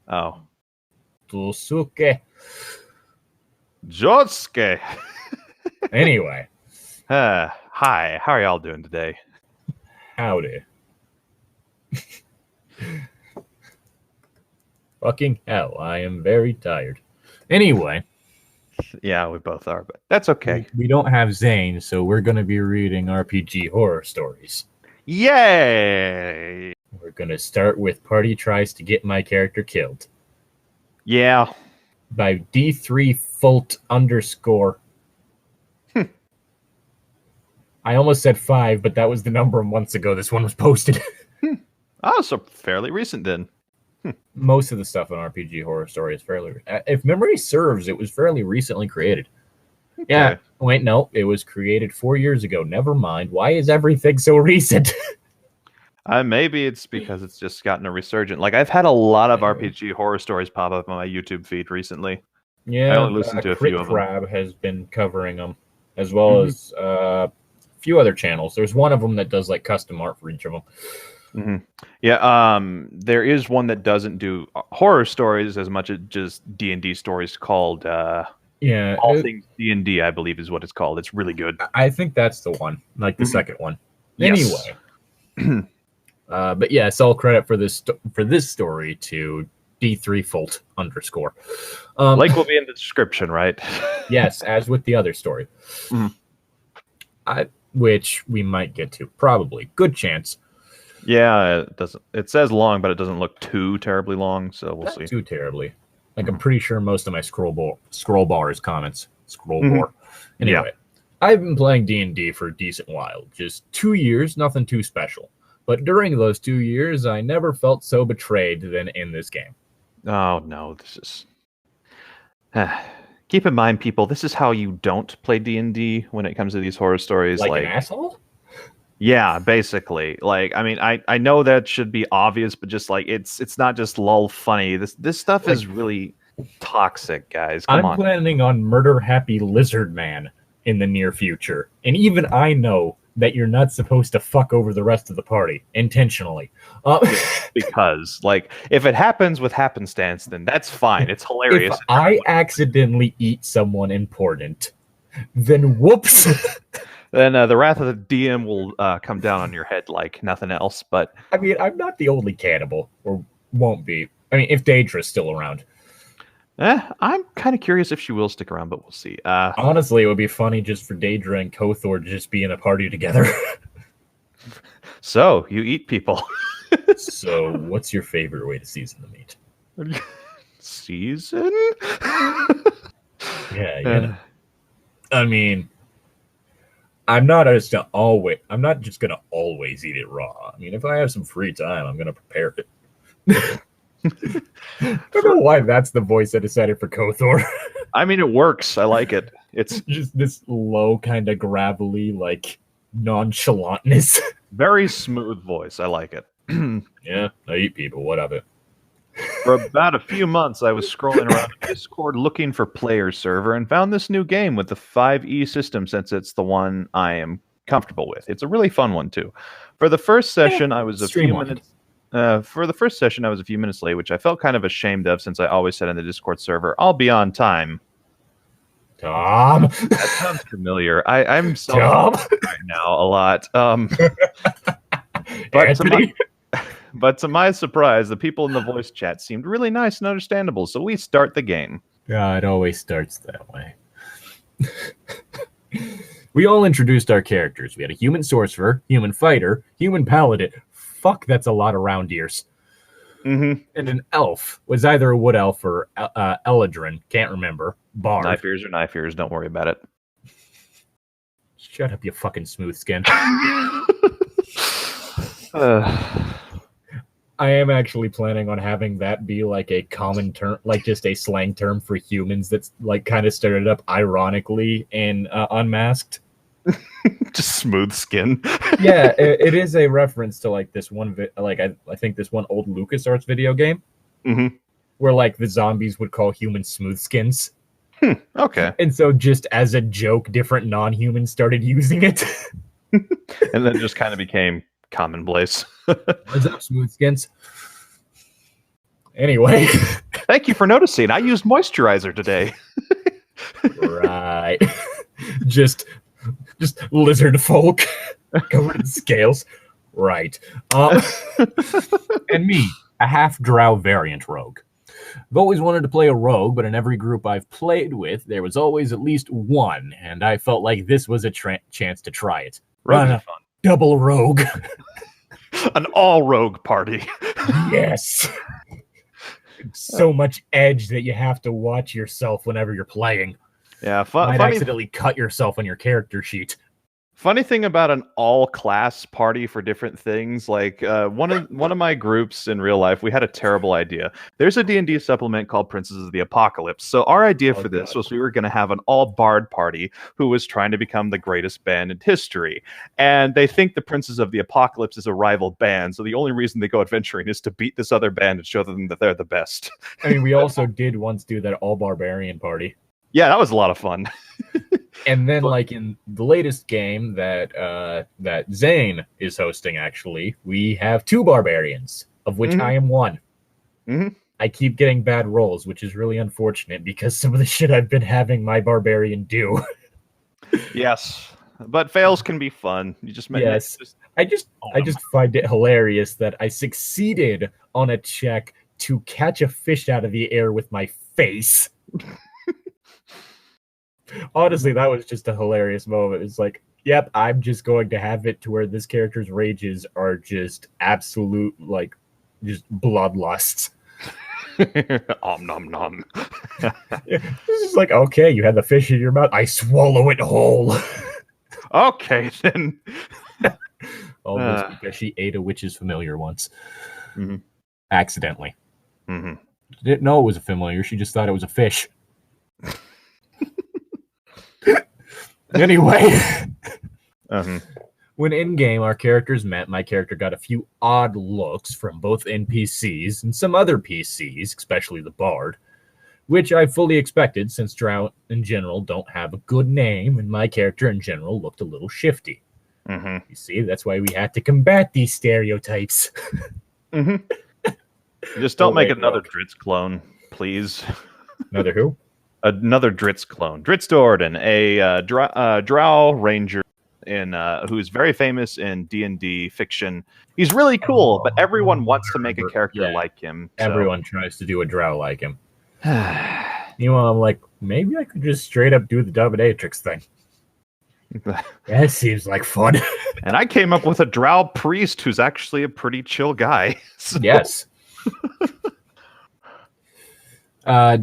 Oh. Tusuke. Josuke. Anyway. Hi. How are y'all doing today? Howdy. Fucking hell, I am very tired. Anyway. Yeah, we both are, but that's okay. We don't have Zane, so we're going to be reading RPG horror stories. Yay! We're going to start with Party Tries to Get My Character Killed. Yeah. By D3Fult _. I almost said 5, but that was the number of months ago this one was posted. Oh, so fairly recent then. Most of the stuff in RPG Horror Story is fairly... if memory serves, it was fairly recently created. Okay. Yeah, wait, no, it was created 4 years ago. Never mind. Why is everything so recent? Maybe it's because it's just gotten a resurgence. Like, I've had a lot of RPG Horror Stories pop up on my YouTube feed recently. Yeah, I only listened to a few of them. Crab has been covering them, as well as a few other channels. There's one of them that does like custom art for each of them. Yeah, there is one that doesn't do horror stories as much as just D&D stories called All Things D&D, I believe is what it's called. It's really good. I think that's the one, like the second one. Yes. Anyway. But yes, all credit for this story to D3Fult _. Link will be in the description, right? Yes, as with the other story. Which we might get to, probably. Good chance. Yeah, it doesn't. It says long, but it doesn't look too terribly long, so we'll see. Too terribly. Like, I'm pretty sure most of my scroll bar is comments. Anyway, yeah. I've been playing D&D for a decent while. Just 2 years, nothing too special. But during those 2 years, I never felt so betrayed than in this game. Oh, no, this is... Keep in mind, people, this is how you don't play D&D when it comes to these horror stories. Like an asshole? Yeah, basically. Like, I mean, I know that should be obvious, but just like it's not just lol funny. This stuff is really toxic, guys. Come on. I'm planning on Murder Happy Lizard Man in the near future, and even I know that you're not supposed to fuck over the rest of the party intentionally. Because, like, if it happens with happenstance, then that's fine. It's hilarious. If I accidentally eat someone important, then whoops. Then the wrath of the DM will come down on your head like nothing else. But I mean, I'm not the only cannibal, or won't be. I mean, if Daedra's still around. I'm kind of curious if she will stick around, but we'll see. Honestly, it would be funny just for Daedra and Kothor to just be in a party together. So, you eat people. So, what's your favorite way to season the meat? Season? Yeah, you know. I mean... I'm not just gonna always eat it raw. I mean, if I have some free time, I'm gonna prepare it. I don't know why that's the voice I decided for Kothor. I mean, it works. I like it. It's just this low, kind of gravelly, like nonchalantness. Very smooth voice. I like it. Yeah, I eat people. What of it? For about a few months, I was scrolling around Discord looking for player server and found this new game with the 5e system since it's the one I am comfortable with. It's a really fun one too. For the first session, I was a few minutes. For the first session, I was a few minutes late, which I felt kind of ashamed of since I always said in the Discord server, "I'll be on time." Tom, that sounds familiar. I'm so right now a lot. But to my surprise, the people in the voice chat seemed really nice and understandable, so we start the game. Yeah, it always starts that way. We all introduced our characters. We had a human sorcerer, human fighter, human paladin. Fuck, that's a lot of round ears. And an elf. Was either a wood elf or Eladrin. Can't remember. Bard. Knife ears or knife ears, don't worry about it. Shut up, you fucking smooth skin. I am actually planning on having that be like a common term, like just a slang term for humans that's like kind of started up ironically in Unmasked. Just smooth skin. Yeah, it is a reference to like this one, I think this one old LucasArts video game where like the zombies would call humans smooth skins. Okay. And so just as a joke, different non-humans started using it. And then it just kind of became commonplace. What's up, smooth skins? Anyway. Thank you for noticing. I used moisturizer today. Right. Just lizard folk covered in scales. Right. And me, a half drow variant rogue. I've always wanted to play a rogue, but in every group I've played with, there was always at least one, and I felt like this was a chance to try it. Rogues are fun. Double rogue. An all-rogue party. Yes. So much edge that you have to watch yourself whenever you're playing. Yeah, might accidentally cut yourself on your character sheet. Funny thing about an all-class party for different things, like one of my groups in real life, we had a terrible idea. There's a D&D supplement called Princes of the Apocalypse. So our idea for this was we were going to have an all-bard party who was trying to become the greatest band in history. And they think the Princes of the Apocalypse is a rival band, so the only reason they go adventuring is to beat this other band and show them that they're the best. I mean, we also did once do that all-barbarian party. Yeah, that was a lot of fun. And then, like in the latest game that Zane is hosting, actually, we have 2 barbarians, of which I am one. Mm-hmm. I keep getting bad rolls, which is really unfortunate because some of the shit I've been having my barbarian do. Yes, but fails can be fun. You just I just find it hilarious that I succeeded on a check to catch a fish out of the air with my face. Honestly, that was just a hilarious moment. It's like, yep, I'm just going to have it to where this character's rages are just absolute, like, just bloodlusts. Om nom nom. It's just like, okay, you had the fish in your mouth. I swallow it whole. Okay, then. All this because she ate a witch's familiar once. Mm-hmm. Accidentally. Mm-hmm. She didn't know it was a familiar. She just thought it was a fish. Anyway, when in-game our characters met, my character got a few odd looks from both NPCs and some other PCs, especially the Bard, which I fully expected since Drow in general don't have a good name, and my character in general looked a little shifty. You see, that's why we had to combat these stereotypes. Just don't make another Dritz clone, please. Another who? Another Dritz clone. Dritz Do'Urden, a Drow ranger who's very famous in D&D fiction. He's really cool, but everyone wants to make a character like him. So. Everyone tries to do a Drow like him. You know, I'm like, maybe I could just straight up do the dominatrix thing. That seems like fun. And I came up with a Drow priest who's actually a pretty chill guy. So. Yes.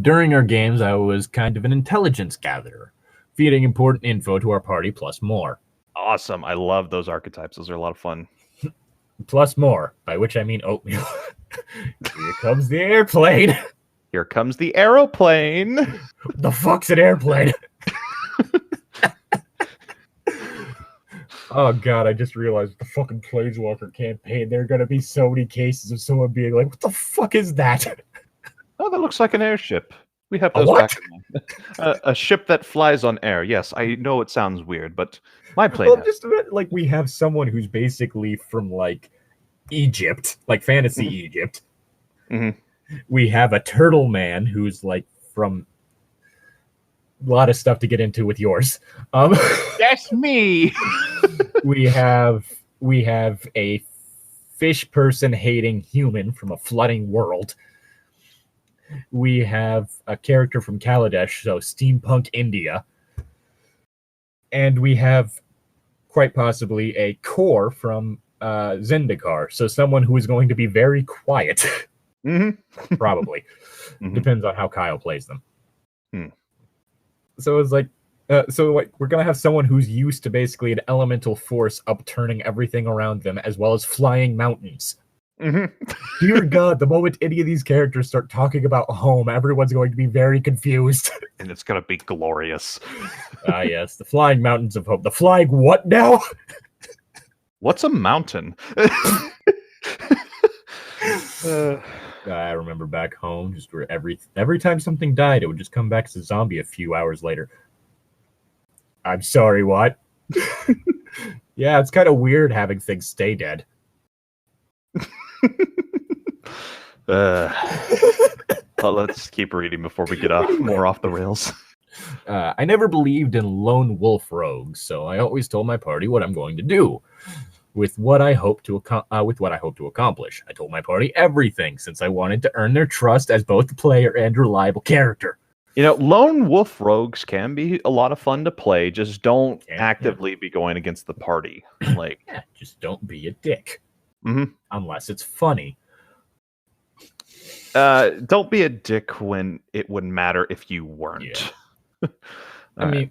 During our games, I was kind of an intelligence gatherer, feeding important info to our party plus more. Awesome. I love those archetypes. Those are a lot of fun. Plus more, by which I mean oatmeal. Here comes the airplane. Here comes the aeroplane. The fuck's an airplane? Oh god, I just realized the fucking Planeswalker campaign, there are going to be so many cases of someone being like, what the fuck is that? Oh, that looks like an airship. We have those back. A ship that flies on air. Yes, I know it sounds weird, but my plane. Well, just like we have someone who's basically from like Egypt, like fantasy Egypt. We have a turtle man who's like from a lot of stuff to get into with yours. That's me. we have a fish person hating human from a flooding world. We have a character from Kaladesh, so steampunk India. And we have quite possibly a core from Zendikar, so someone who is going to be very quiet. Probably. Depends on how Kyle plays them. So it's like, we're going to have someone who's used to basically an elemental force upturning everything around them, as well as flying mountains. Dear God, the moment any of these characters start talking about home, everyone's going to be very confused. And it's going to be glorious. Yes, the flying mountains of hope. The flying what now? What's a mountain? I remember back home, just where every time something died, it would just come back as a zombie a few hours later. I'm sorry, what? Yeah, it's kind of weird having things stay dead. But let's keep reading before we get more off the rails. I never believed in lone wolf rogues, so I always told my party what I'm going to do. With what I hope to accomplish, I told my party everything since I wanted to earn their trust as both a player and reliable character. Lone wolf rogues can be a lot of fun to play. Just don't actively be going against the party. Just don't be a dick. Mm-hmm. Unless it's funny. Don't be a dick when it wouldn't matter if you weren't. Yeah.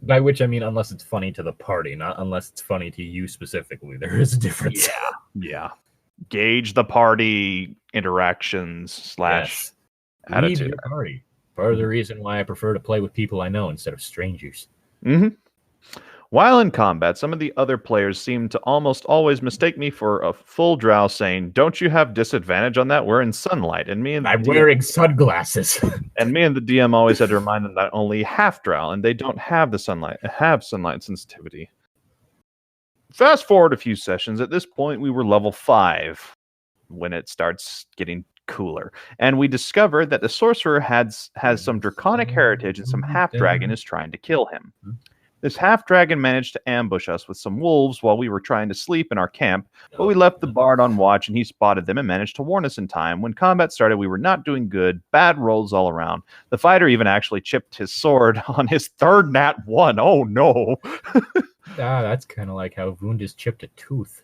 By which I mean unless it's funny to the party, not unless it's funny to you specifically. There is a difference. Yeah. Gauge the party interactions / attitude. Lead your party. Part of the reason why I prefer to play with people I know instead of strangers. Mm-hmm. While in combat, some of the other players seem to almost always mistake me for a full drow, saying, "Don't you have disadvantage on that? We're in sunlight." And I'm wearing sunglasses. And me and the DM always had to remind them that only half drow, and they don't have sunlight sensitivity. Fast forward a few sessions. At this point, we were level 5 when it starts getting cooler, and we discovered that the sorcerer has some draconic heritage, and some half dragon is trying to kill him. This half-dragon managed to ambush us with some wolves while we were trying to sleep in our camp, but we left the bard on watch and he spotted them and managed to warn us in time. When combat started, we were not doing good. Bad rolls all around. The fighter even actually chipped his sword on his third nat 1. Oh, no. That's kind of like how Vundus chipped a tooth.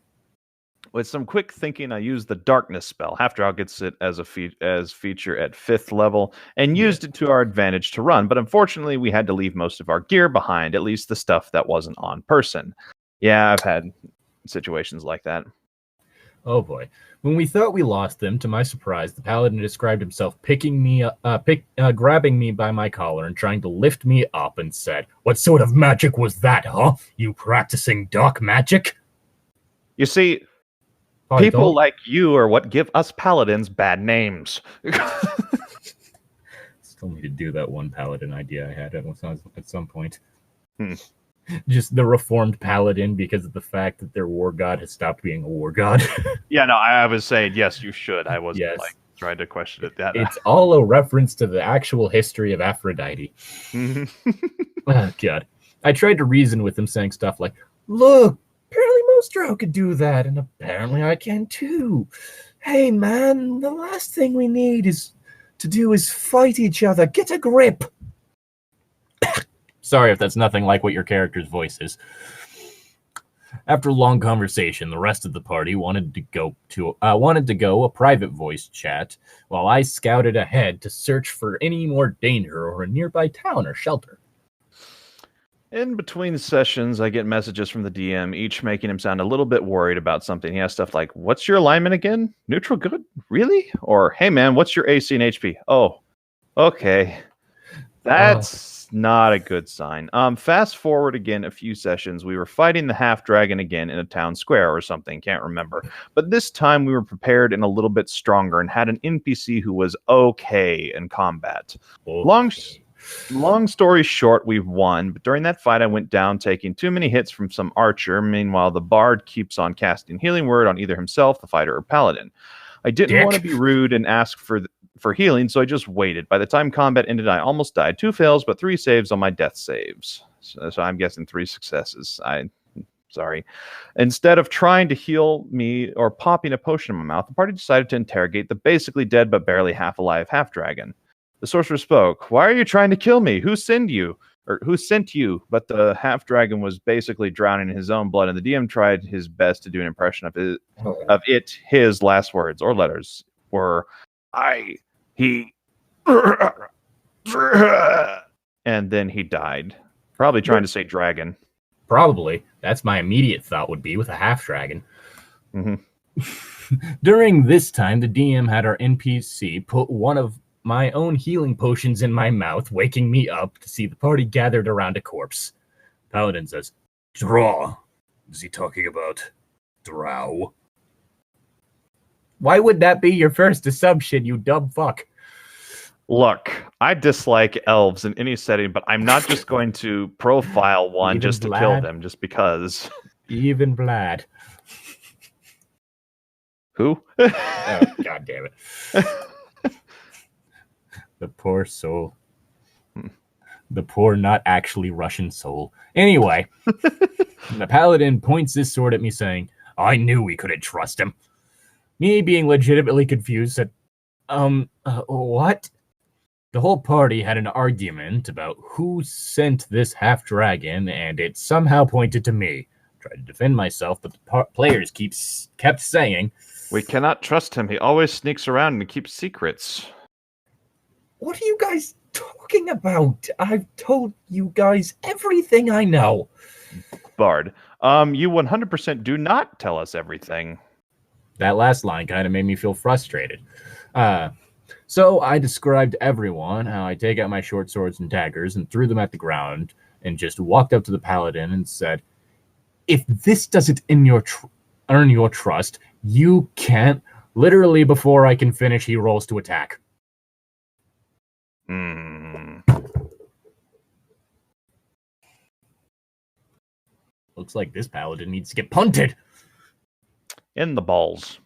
With some quick thinking, I used the darkness spell. Half-Drow gets it as feature at 5th level, and used it to our advantage to run. But unfortunately, we had to leave most of our gear behind, at least the stuff that wasn't on person. Yeah, I've had situations like that. Oh boy. When we thought we lost them, to my surprise, the paladin described himself grabbing me by my collar and trying to lift me up and said, "What sort of magic was that, huh? You practicing dark magic?" You see, people like you are what give us paladins bad names. Still need to do that one paladin idea I had at some point. Just the reformed paladin because of the fact that their war god has stopped being a war god. Yeah, no, I was saying, yes, you should. I wasn't trying to question it. It's all a reference to the actual history of Aphrodite. Oh, God. I tried to reason with him saying stuff like, "Look, apparently most drow could do that, and apparently I can too. Hey, man, the last thing we need is fight each other. Get a grip." Sorry if that's nothing like what your character's voice is. After a long conversation, the rest of the party wanted to go a private voice chat, while I scouted ahead to search for any more danger or a nearby town or shelter. In between sessions, I get messages from the DM, each making him sound a little bit worried about something. He has stuff like, "What's your alignment again? Neutral good? Really?" Or, "Hey man, what's your AC and HP?" Oh, okay. That's not a good sign. Fast forward again a few sessions. We were fighting the half-dragon again in a town square or something, can't remember. But this time we were prepared and a little bit stronger and had an NPC who was okay in combat. Long story short, we won, but during that fight I went down taking too many hits from some archer. Meanwhile, the bard keeps on casting healing word on either himself, the fighter, or paladin. I didn't want to be rude and ask for healing, so I just waited. By the time combat ended, I almost died. 2 fails, but 3 saves on my death saves. So I'm guessing 3 successes. Sorry. Instead of trying to heal me or popping a potion in my mouth, the party decided to interrogate the basically dead but barely half-alive half-dragon. The sorcerer spoke. "Why are you trying to kill me? Who sent you? But the half-dragon was basically drowning in his own blood, and the DM tried his best to do an impression of it. His last words or letters were, he, and then he died. Probably trying to say dragon. Probably. That's my immediate thought would be with a half-dragon. Mm-hmm. During this time, the DM had our NPC put one of my own healing potions in my mouth, waking me up to see the party gathered around a corpse. Paladin says, "Draw. Is he talking about drow?" Why would that be your first assumption, you dumb fuck? Look, I dislike elves in any setting, but I'm not just going to profile one Even just to Vlad? kill them, just because. Even Vlad. Who? Oh, God damn it. The poor soul. The poor, not actually Russian soul. Anyway, the paladin points this sword at me saying, I knew we couldn't trust him. Me being legitimately confused said, what? The whole party had an argument about who sent this half-dragon, and it somehow pointed to me. I tried to defend myself, but the players kept saying, we cannot trust him. He always sneaks around and keeps secrets. What are you guys talking about? I've told you guys everything I know. Bard, you 100% do not tell us everything. That last line kind of made me feel frustrated. So I described to everyone how I take out my short swords and daggers and threw them at the ground and just walked up to the paladin and said, if this doesn't earn your trust, you can't. Literally before I can finish, he rolls to attack. Looks like this paladin needs to get punted. In the balls.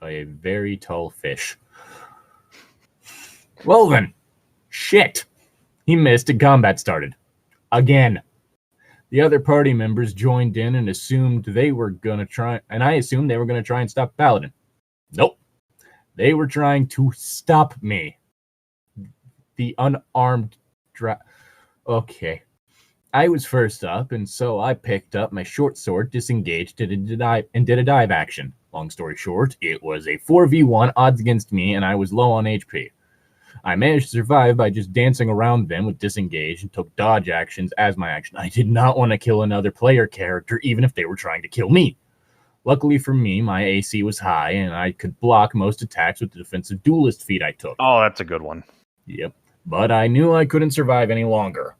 By a very tall fish. Well then, shit. He missed and combat started. Again. The other party members joined in and assumed they were gonna try, and I assumed they were gonna try and stop Paladin. Nope. They were trying to stop me. The unarmed Okay. I was first up, and so I picked up my short sword, disengaged, and did a dive action. Long story short, it was a 4v1 odds against me, and I was low on HP. I managed to survive by just dancing around them with disengage and took dodge actions as my action. I did not want to kill another player character, even if they were trying to kill me. Luckily for me, my AC was high, and I could block most attacks with the defensive duelist feat I took. Oh, that's a good one. Yep. But I knew I couldn't survive any longer.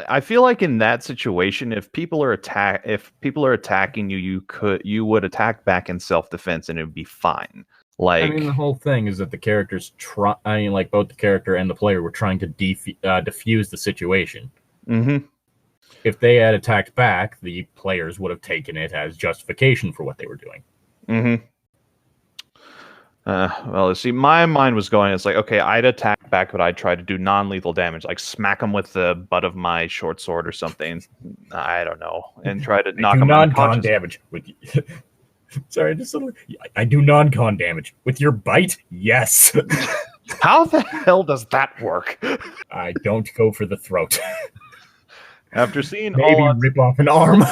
I feel like in that situation, if people are attacking you, you would attack back in self-defense and it would be fine. Like, I mean, the whole thing is that the characters both the character and the player were trying to defuse the situation. Mm-hmm. If they had attacked back, the players would have taken it as justification for what they were doing. Mm-hmm. Well, see, my mind was going, it's like, okay, I'd attack back, but I'd try to do non-lethal damage, like smack them with the butt of my short sword or something. I don't know. And try to knock them non-con damage with Sorry, just I do non-con damage. With your bite? Yes. How the hell does that work? I don't go for the throat. After seeing maybe rip off an arm.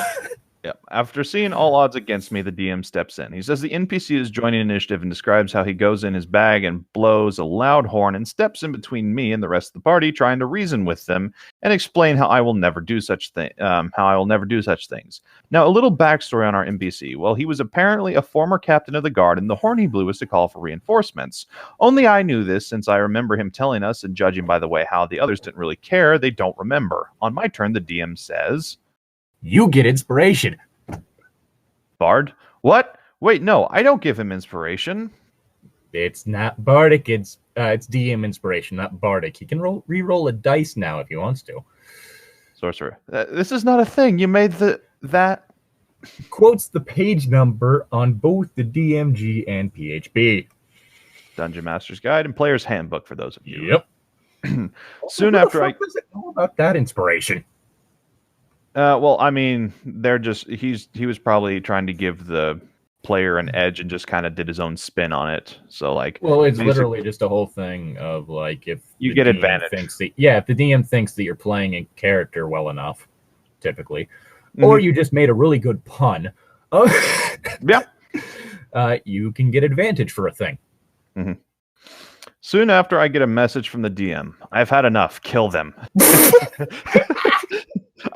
Yep. After seeing all odds against me, the DM steps in. He says the NPC is joining initiative and describes how he goes in his bag and blows a loud horn and steps in between me and the rest of the party, trying to reason with them and explain how I will never do such things. Now, a little backstory on our NPC. Well, he was apparently a former captain of the guard, and the horn he blew was to call for reinforcements. Only I knew this, since I remember him telling us, and judging by the way how the others didn't really care, they don't remember. On my turn, the DM says, you get inspiration. Bard? What? Wait, no, I don't give him inspiration. It's not Bardic, it's DM inspiration, not Bardic. He can re-roll a dice now if he wants to. Sorcerer. This is not a thing. You made that. Quotes the page number on both the DMG and PHP. Dungeon Master's Guide and Player's Handbook for those of you. Yep. Soon after I... does it know about that inspiration? Well, I mean, he was probably trying to give the player an edge and just kind of did his own spin on it. So, like, well, it's literally just a whole thing of like, if you get advantage. If the DM thinks that you're playing a character well enough, typically, or you just made a really good pun, yeah, you can get advantage for a thing. Mm-hmm. Soon after, I get a message from the DM. I've had enough. Kill them.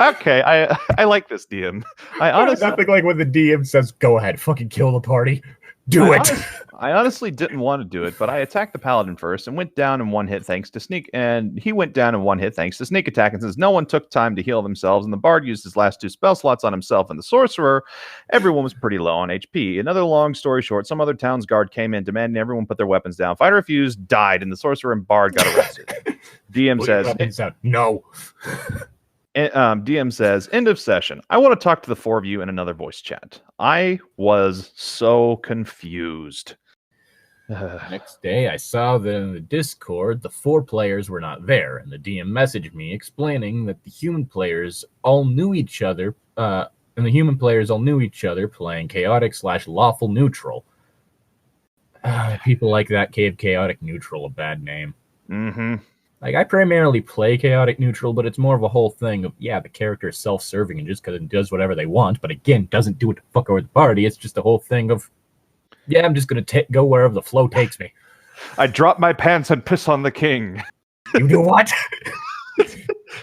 Okay, I like this DM. I honestly nothing like when the DM says, "Go ahead, fucking kill the party, do it." I honestly didn't want to do it, but I attacked the paladin first and went down in one hit thanks to sneak, and he went down in one hit thanks to sneak attack. And since no one took time to heal themselves, and the bard used his last 2 spell slots on himself and the sorcerer, everyone was pretty low on HP. Another long story short, some other town's guard came in, demanding everyone put their weapons down. Fighter refused, died, and the sorcerer and bard got arrested. DM says, "No." DM says, end of session. I want to talk to the four of you in another voice chat. I was so confused. Next day, I saw that in the Discord, the 4 players were not there, and the DM messaged me explaining that the human players all knew each other, playing chaotic/lawful neutral. People like that gave chaotic neutral a bad name. Mm-hmm. Like, I primarily play chaotic neutral, but it's more of a whole thing of, yeah, the character is self-serving and just because it does whatever they want, but again, doesn't do it to fuck over the party. It's just a whole thing of, yeah, I'm just going to go wherever the flow takes me. I drop my pants and piss on the king. You do what?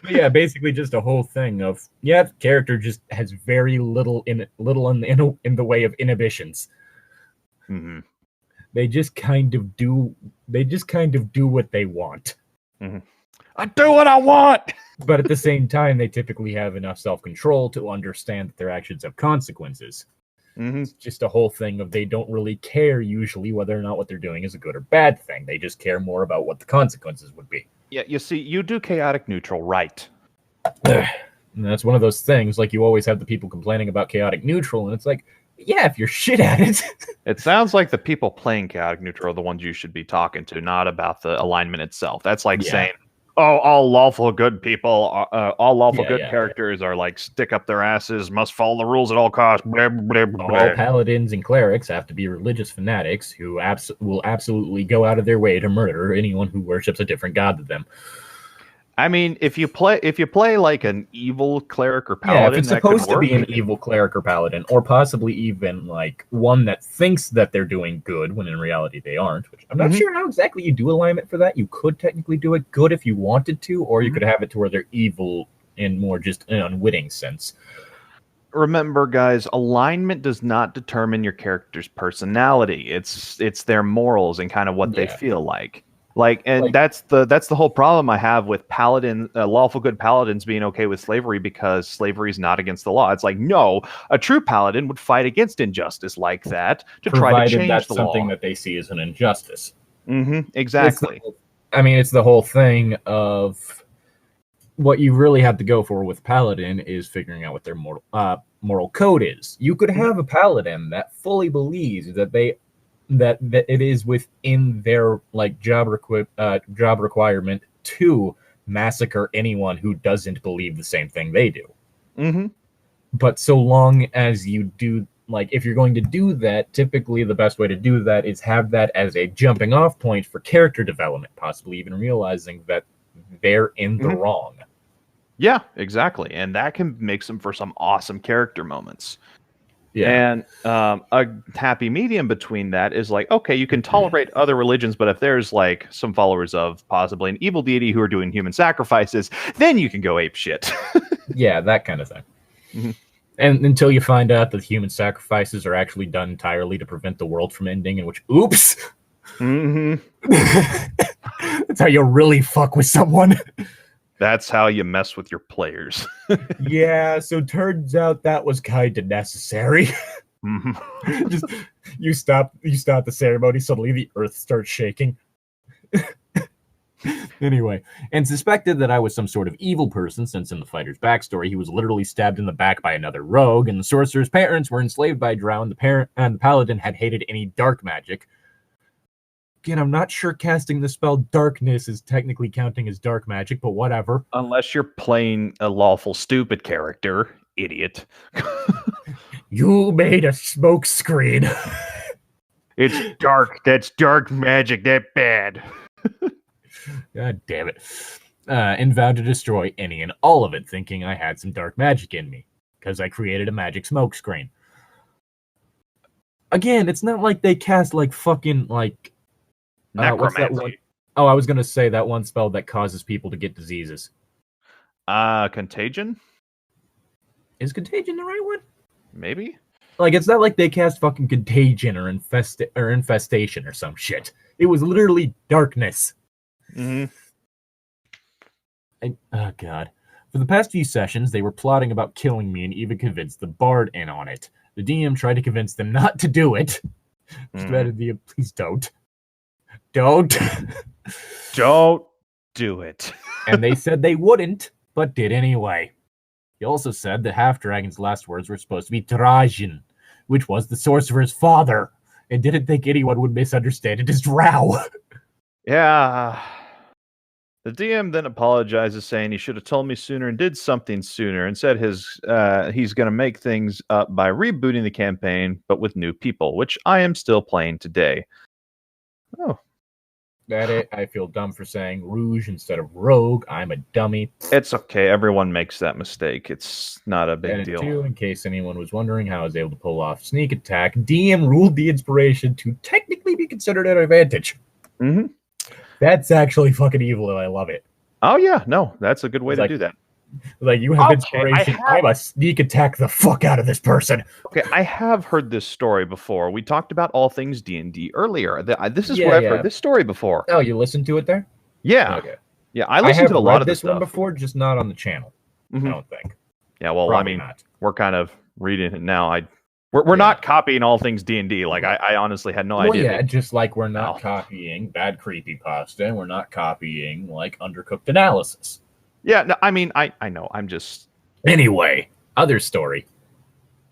Yeah, basically just a whole thing of, yeah, the character just has very little in the way of inhibitions. Mm-hmm. They just kind of do what they want. Mm-hmm. I do what I want! But at the same time, they typically have enough self-control to understand that their actions have consequences. Mm-hmm. It's just a whole thing of they don't really care usually whether or not what they're doing is a good or bad thing. They just care more about what the consequences would be. Yeah, you see, you do chaotic neutral right. And that's one of those things, like you always have the people complaining about chaotic neutral, and it's like, yeah, if you're shit at it. It sounds like the people playing chaotic neutral are the ones you should be talking to, not about the alignment itself. That's like saying, oh, all lawful good people, characters are like stick up their asses, must follow the rules at all costs. Blah, blah, blah. All paladins and clerics have to be religious fanatics who will absolutely go out of their way to murder anyone who worships a different god than them. I mean, if you play like an evil cleric or paladin, if it's supposed to be an evil cleric or paladin, or possibly even like one that thinks that they're doing good when in reality they aren't, which I'm not sure how exactly you do alignment for that. You could technically do it good if you wanted to, or you could have it to where they're evil in more just an unwitting sense. Remember, guys, alignment does not determine your character's personality. It's their morals and kind of what they feel like. That's the whole problem I have with lawful good paladins being okay with slavery, because slavery is not against the law. It's like, no, a true paladin would fight against injustice like that to try to change that's the law. Something that they see as an injustice. Mm-hmm, exactly. It's the whole thing of what you really have to go for with paladin is figuring out what their moral code is. You could have a paladin that fully believes that that it is within their like job requirement to massacre anyone who doesn't believe the same thing they do. Mm-hmm. But so long as you do, like, if you're going to do that, typically the best way to do that is have that as a jumping off point for character development, possibly even realizing that they're in the wrong. Yeah, exactly. And that can make them for some awesome character moments. Yeah. And a happy medium between that is like, okay, you can tolerate other religions, but if there's like some followers of possibly an evil deity who are doing human sacrifices, then you can go ape shit. Yeah, that kind of thing. Mm-hmm. And until you find out that human sacrifices are actually done entirely to prevent the world from ending, in which, oops! Mm-hmm. That's how you really fuck with someone. That's how you mess with your players. Yeah, so turns out that was kind of necessary. Mm-hmm. Just you stop the ceremony, suddenly the earth starts shaking. Anyway, and suspected that I was some sort of evil person, since in the fighter's backstory he was literally stabbed in the back by another rogue, and the sorcerer's parents were enslaved by Drow, and the paladin had hated any dark magic. Again, I'm not sure casting the spell Darkness is technically counting as dark magic, but whatever. Unless you're playing a lawful stupid character, idiot. You made a smoke screen. It's dark. That's dark magic. That bad. God damn it. And vowed to destroy any and all of it, thinking I had some dark magic in me, because I created a magic smoke screen. Again, it's not like they cast like fucking like... what's that one? Oh, I was going to say that one spell that causes people to get diseases. Contagion? Is Contagion the right one? Maybe. Like, it's not like they cast fucking Contagion or Infestation or some shit. It was literally Darkness. Mm-hmm. Oh, God. For the past few sessions, they were plotting about killing me and even convinced the Bard in on it. The DM tried to convince them not to do it. Just added the please don't. Don't do it. And they said they wouldn't, but did anyway. He also said that Half-Dragon's last words were supposed to be Trajan, which was the sorcerer's father, and didn't think anyone would misunderstand it as Drow. Yeah. The DM then apologizes, saying he should have told me sooner and did something sooner, and said he's going to make things up by rebooting the campaign, but with new people, which I am still playing today. Oh. I feel dumb for saying Rouge instead of Rogue. I'm a dummy. It's okay. Everyone makes that mistake. It's not a big deal. Two, in case anyone was wondering how I was able to pull off sneak attack, DM ruled the inspiration to technically be considered an advantage. Mm-hmm. That's actually fucking evil, and I love it. Oh, yeah. No, that's a good way to do that. Like, you have inspiration. I must sneak attack the fuck out of this person. Okay, I have heard this story before. We talked about all things D&D earlier. This is where I've heard this story before. Oh, you listened to it there? Yeah. Okay. Yeah, I listened to a lot of this stuff. one before, just not on the channel. Mm-hmm. I don't think. Yeah, well, probably not. We're kind of reading it now. We're not copying all things D&D. Like, I honestly had no idea. Yeah, just like we're not copying bad creepypasta, and we're not copying, like, undercooked analysis. Yeah, no, I mean, I know. I'm just... Anyway, other story.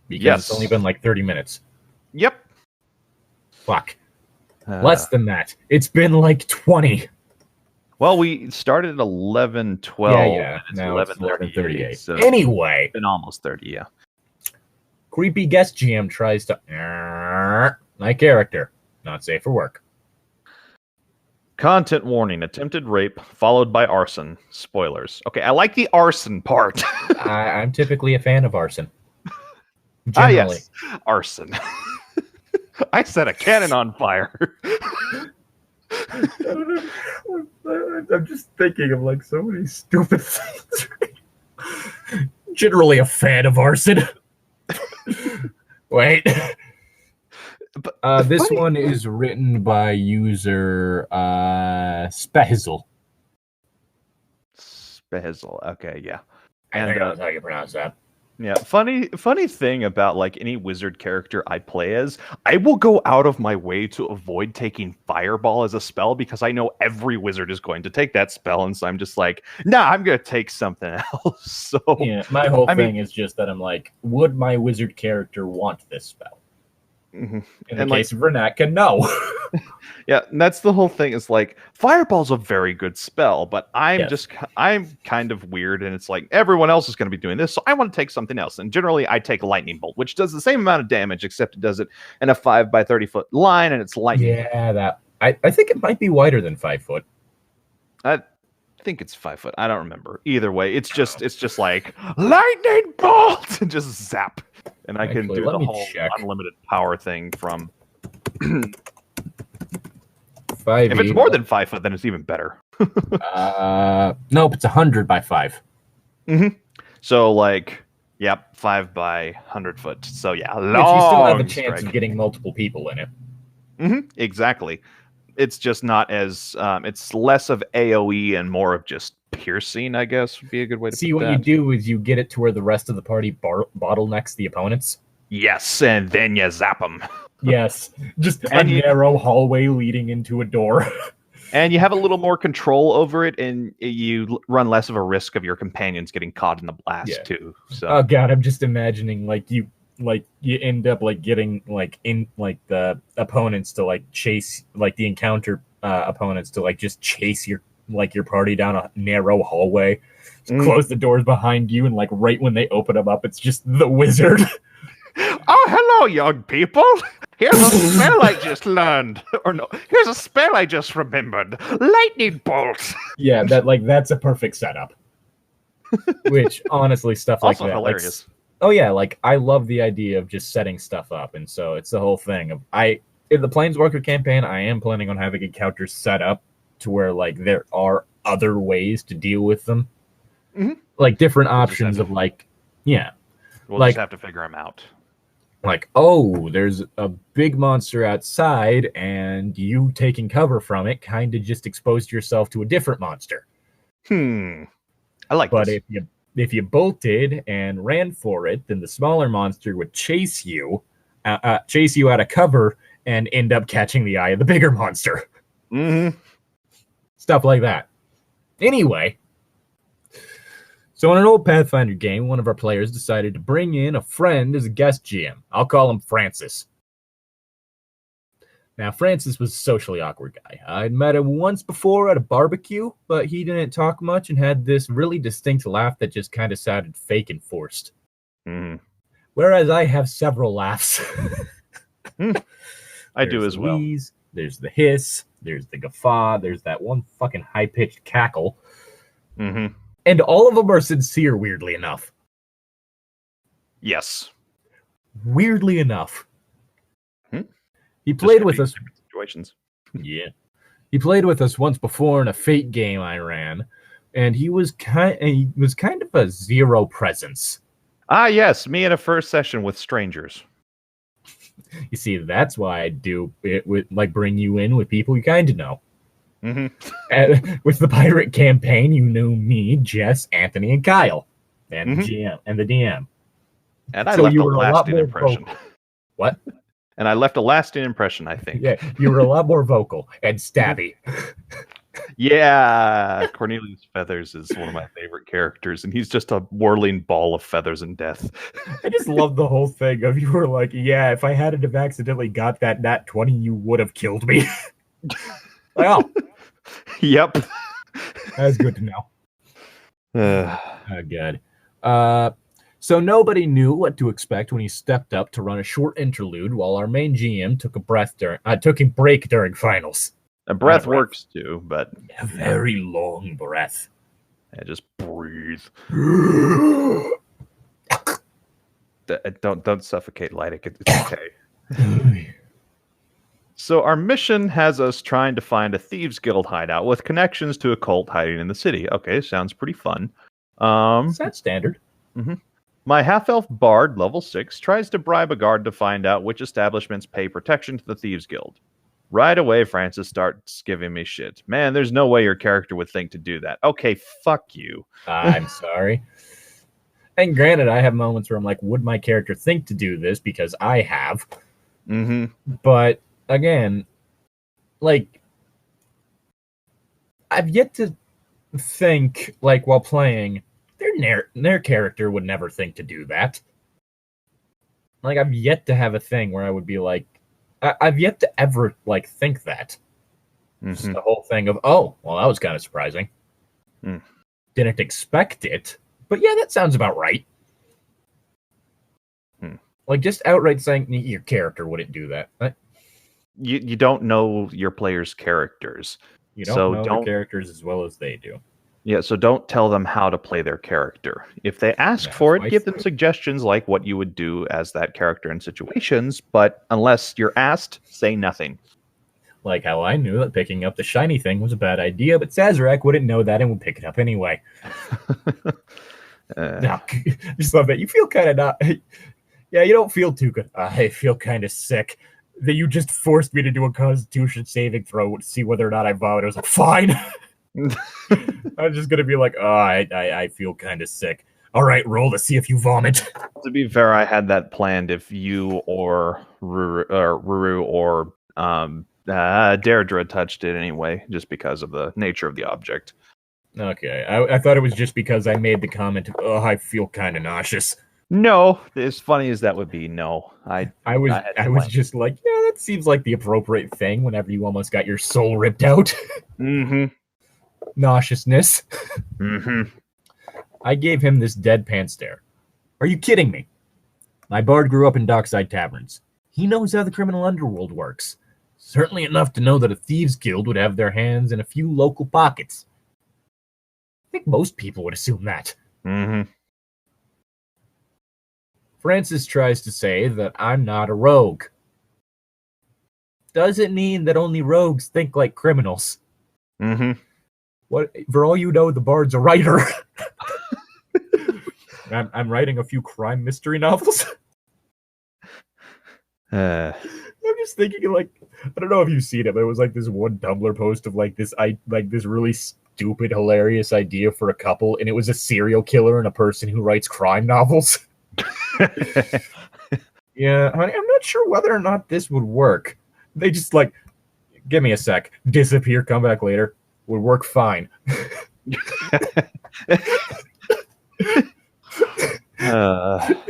Because it's only been like 30 minutes. Yep. Fuck. Less than that. It's been like 20. Well, we started at 11:12. Yeah. Now it's 11:38. So anyway. It's been almost 30, yeah. Creepy guest GM tries to... my character. Not safe for work. Content warning, attempted rape, followed by arson. Spoilers. Okay, I like the arson part. I'm typically a fan of arson. Generally. Yes, arson. I set a cannon on fire. I'm just thinking of like so many stupid things. Generally a fan of arson. Wait. This one is written by user Spehizel. Spehizel. Okay, yeah. I think that's how you pronounce that. Yeah, funny thing about like any wizard character I play as, I will go out of my way to avoid taking Fireball as a spell because I know every wizard is going to take that spell, and so I'm just like, nah, I'm gonna take something else. So yeah, my whole thing is just that I'm like, would my wizard character want this spell? Mm-hmm. In the case of Renaka, no. Yeah, and that's the whole thing. Is like Fireball's a very good spell, but I'm kind of weird, and it's like everyone else is going to be doing this, so I want to take something else. And generally, I take Lightning Bolt, which does the same amount of damage, except it does it in a 5 by 30 foot line, and it's lightning. Yeah, I think it might be wider than 5 foot. I think it's 5 foot. I don't remember. Either way, it's just like Lightning Bolt and just zap. And I can do the whole unlimited power thing from 5. If it's more than 5 foot, then it's even better. Nope, it's 100 by 5. Mm-hmm. So, like, 5 by 100 foot. So, yeah, long. Which you still have a chance of getting multiple people in it. Mm-hmm. Exactly. It's just not as, it's less of AoE and more of just piercing, I guess, would be a good way to put that. See, what you do is you get it to where the rest of the party bottlenecks the opponents. Yes, and then you zap them. Yes, just a narrow hallway leading into a door. And you have a little more control over it, and you run less of a risk of your companions getting caught in the blast, too. So. Oh, God, I'm just imagining, you end up, getting, the opponents to, chase, the encounter opponents to, just chase your party down a narrow hallway, close the doors behind you, and right when they open them up, it's just the wizard. Oh, hello, young people. Here's a spell I just learned. Or no, here's a spell I just remembered. Lightning bolt. Yeah, that's a perfect setup. Which honestly, stuff like also that, hilarious. I love the idea of just setting stuff up, and so it's the whole thing of in the Planeswalker campaign, I am planning on having encounters set up to where there are other ways to deal with them, different options of we'll just have to figure them out. There's a big monster outside, and you taking cover from it kind of just exposed yourself to a different monster. I like but this. if you bolted and ran for it, then the smaller monster would chase you out of cover and end up catching the eye of the bigger monster. Mm-hmm. Stuff like that. Anyway, So in an old Pathfinder game, one of our players decided to bring in a friend as a guest GM. I'll call him Francis. Now, Francis was a socially awkward guy. I'd met him once before at a barbecue, but he didn't talk much and had this really distinct laugh that just kind of sounded fake and forced. Mm. Whereas I have several laughs. I do as well. Wheeze, there's the hiss, there's the guffaw, there's that one fucking high-pitched cackle. Mm-hmm. And all of them are sincere, weirdly enough. Yes. Weirdly enough. Hmm? He played with us. Situations. Yeah. He played with us once before in a Fate game I ran, and he was kind of a zero presence. Ah, yes, me in a first session with strangers. You see, that's why I do it with bring you in with people you kind of know. Mm-hmm. With the pirate campaign, you knew me, Jess, Anthony, and Kyle, and the GM and the DM. And I left a lasting impression. Vocal. What? And I left a lasting impression, I think. Yeah, you were a lot more vocal and stabby. Yeah, Cornelius Feathers is one of my favorite characters, and he's just a whirling ball of feathers and death. I just love the whole thing of you were like, yeah, if I hadn't have accidentally got that nat 20, you would have killed me. Well, yep. That's good to know. Oh, good. So nobody knew what to expect when he stepped up to run a short interlude while our main GM took a break during finals. A breath works too, but a very long breath. Yeah, just breathe. Don't suffocate, Llytic. It's okay. So our mission has us trying to find a thieves guild hideout with connections to a cult hiding in the city. Okay, sounds pretty fun. Is that standard? Mm-hmm. My half-elf bard, level 6, tries to bribe a guard to find out which establishments pay protection to the thieves guild. Right away, Francis starts giving me shit. Man, there's no way your character would think to do that. Okay, fuck you. I'm sorry. And granted, I have moments where I'm like, would my character think to do this? Because I have. Mm-hmm. But again, like, I've yet to think, like, while playing, their character would never think to do that. Like, I've yet to have a thing where I would be like, I've yet to ever, like, think that. Mm-hmm. Just the whole thing of, oh, well, that was kind of surprising. Mm. Didn't expect it, but yeah, that sounds about right. Like, just outright saying your character wouldn't do that. You don't know your players' characters. You don't know their characters as well as they do. Yeah, so don't tell them how to play their character. If they ask for it, give them suggestions like what you would do as that character in situations, but unless you're asked, say nothing. Like how I knew that picking up the shiny thing was a bad idea, but Sazerac wouldn't know that and would pick it up anyway. No, just love that. You feel kind of not... Yeah, you don't feel too good. I feel kind of sick. That you just forced me to do a Constitution saving throw to see whether or not I vomited. I was like, fine. I'm just gonna be like, oh, I feel kind of sick. All right, roll to see if you vomit. To be fair, I had that planned if you or Ruru or Deirdre touched it anyway, just because of the nature of the object. Okay, I thought it was just because I made the comment of, oh, I feel kind of nauseous. No, as funny as that would be, no. I was just like, yeah, that seems like the appropriate thing whenever you almost got your soul ripped out. Mm-hmm. Nauseousness. Mm-hmm. I gave him this deadpan stare. Are you kidding me? My bard grew up in dockside taverns. He knows how the criminal underworld works. Certainly enough to know that a thieves guild would have their hands in a few local pockets. I think most people would assume that. Mm-hmm. Francis tries to say that I'm not a rogue. Doesn't mean that only rogues think like criminals. Mm-hmm. What, for all you know, the bard's a writer. I'm writing a few crime mystery novels. I'm just thinking, like, I don't know if you've seen it, but it was like this one Tumblr post of like this really stupid, hilarious idea for a couple, and it was a serial killer and a person who writes crime novels. Yeah, honey, I'm not sure whether or not this would work. They just like, give me a sec, disappear, come back later. Would work fine.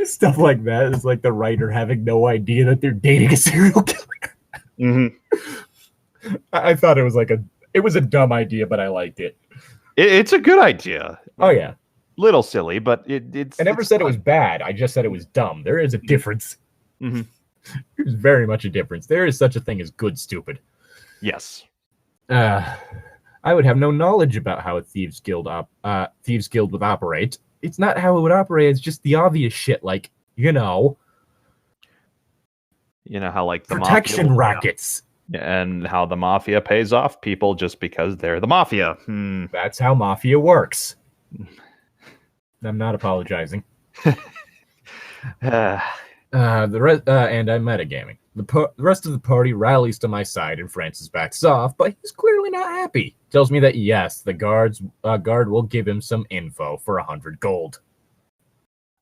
Stuff like that is like the writer having no idea that they're dating a serial killer. I thought it was a dumb idea, but I liked it. It's a good idea. Oh yeah, little silly, but it's. I never said it was bad. I just said it was dumb. There is a difference. There's very much a difference. There is such a thing as good stupid. Yes. I would have no knowledge about how a thieves guild would operate. It's not how it would operate. It's just the obvious shit, like how like the protection mafia rackets, and how the mafia pays off people just because they're the mafia. That's how mafia works. I'm not apologizing. And I'm metagaming. The rest of the party rallies to my side, and Francis backs off, but he's clearly not happy. Tells me that yes, the guard will give him some info for 100 gold.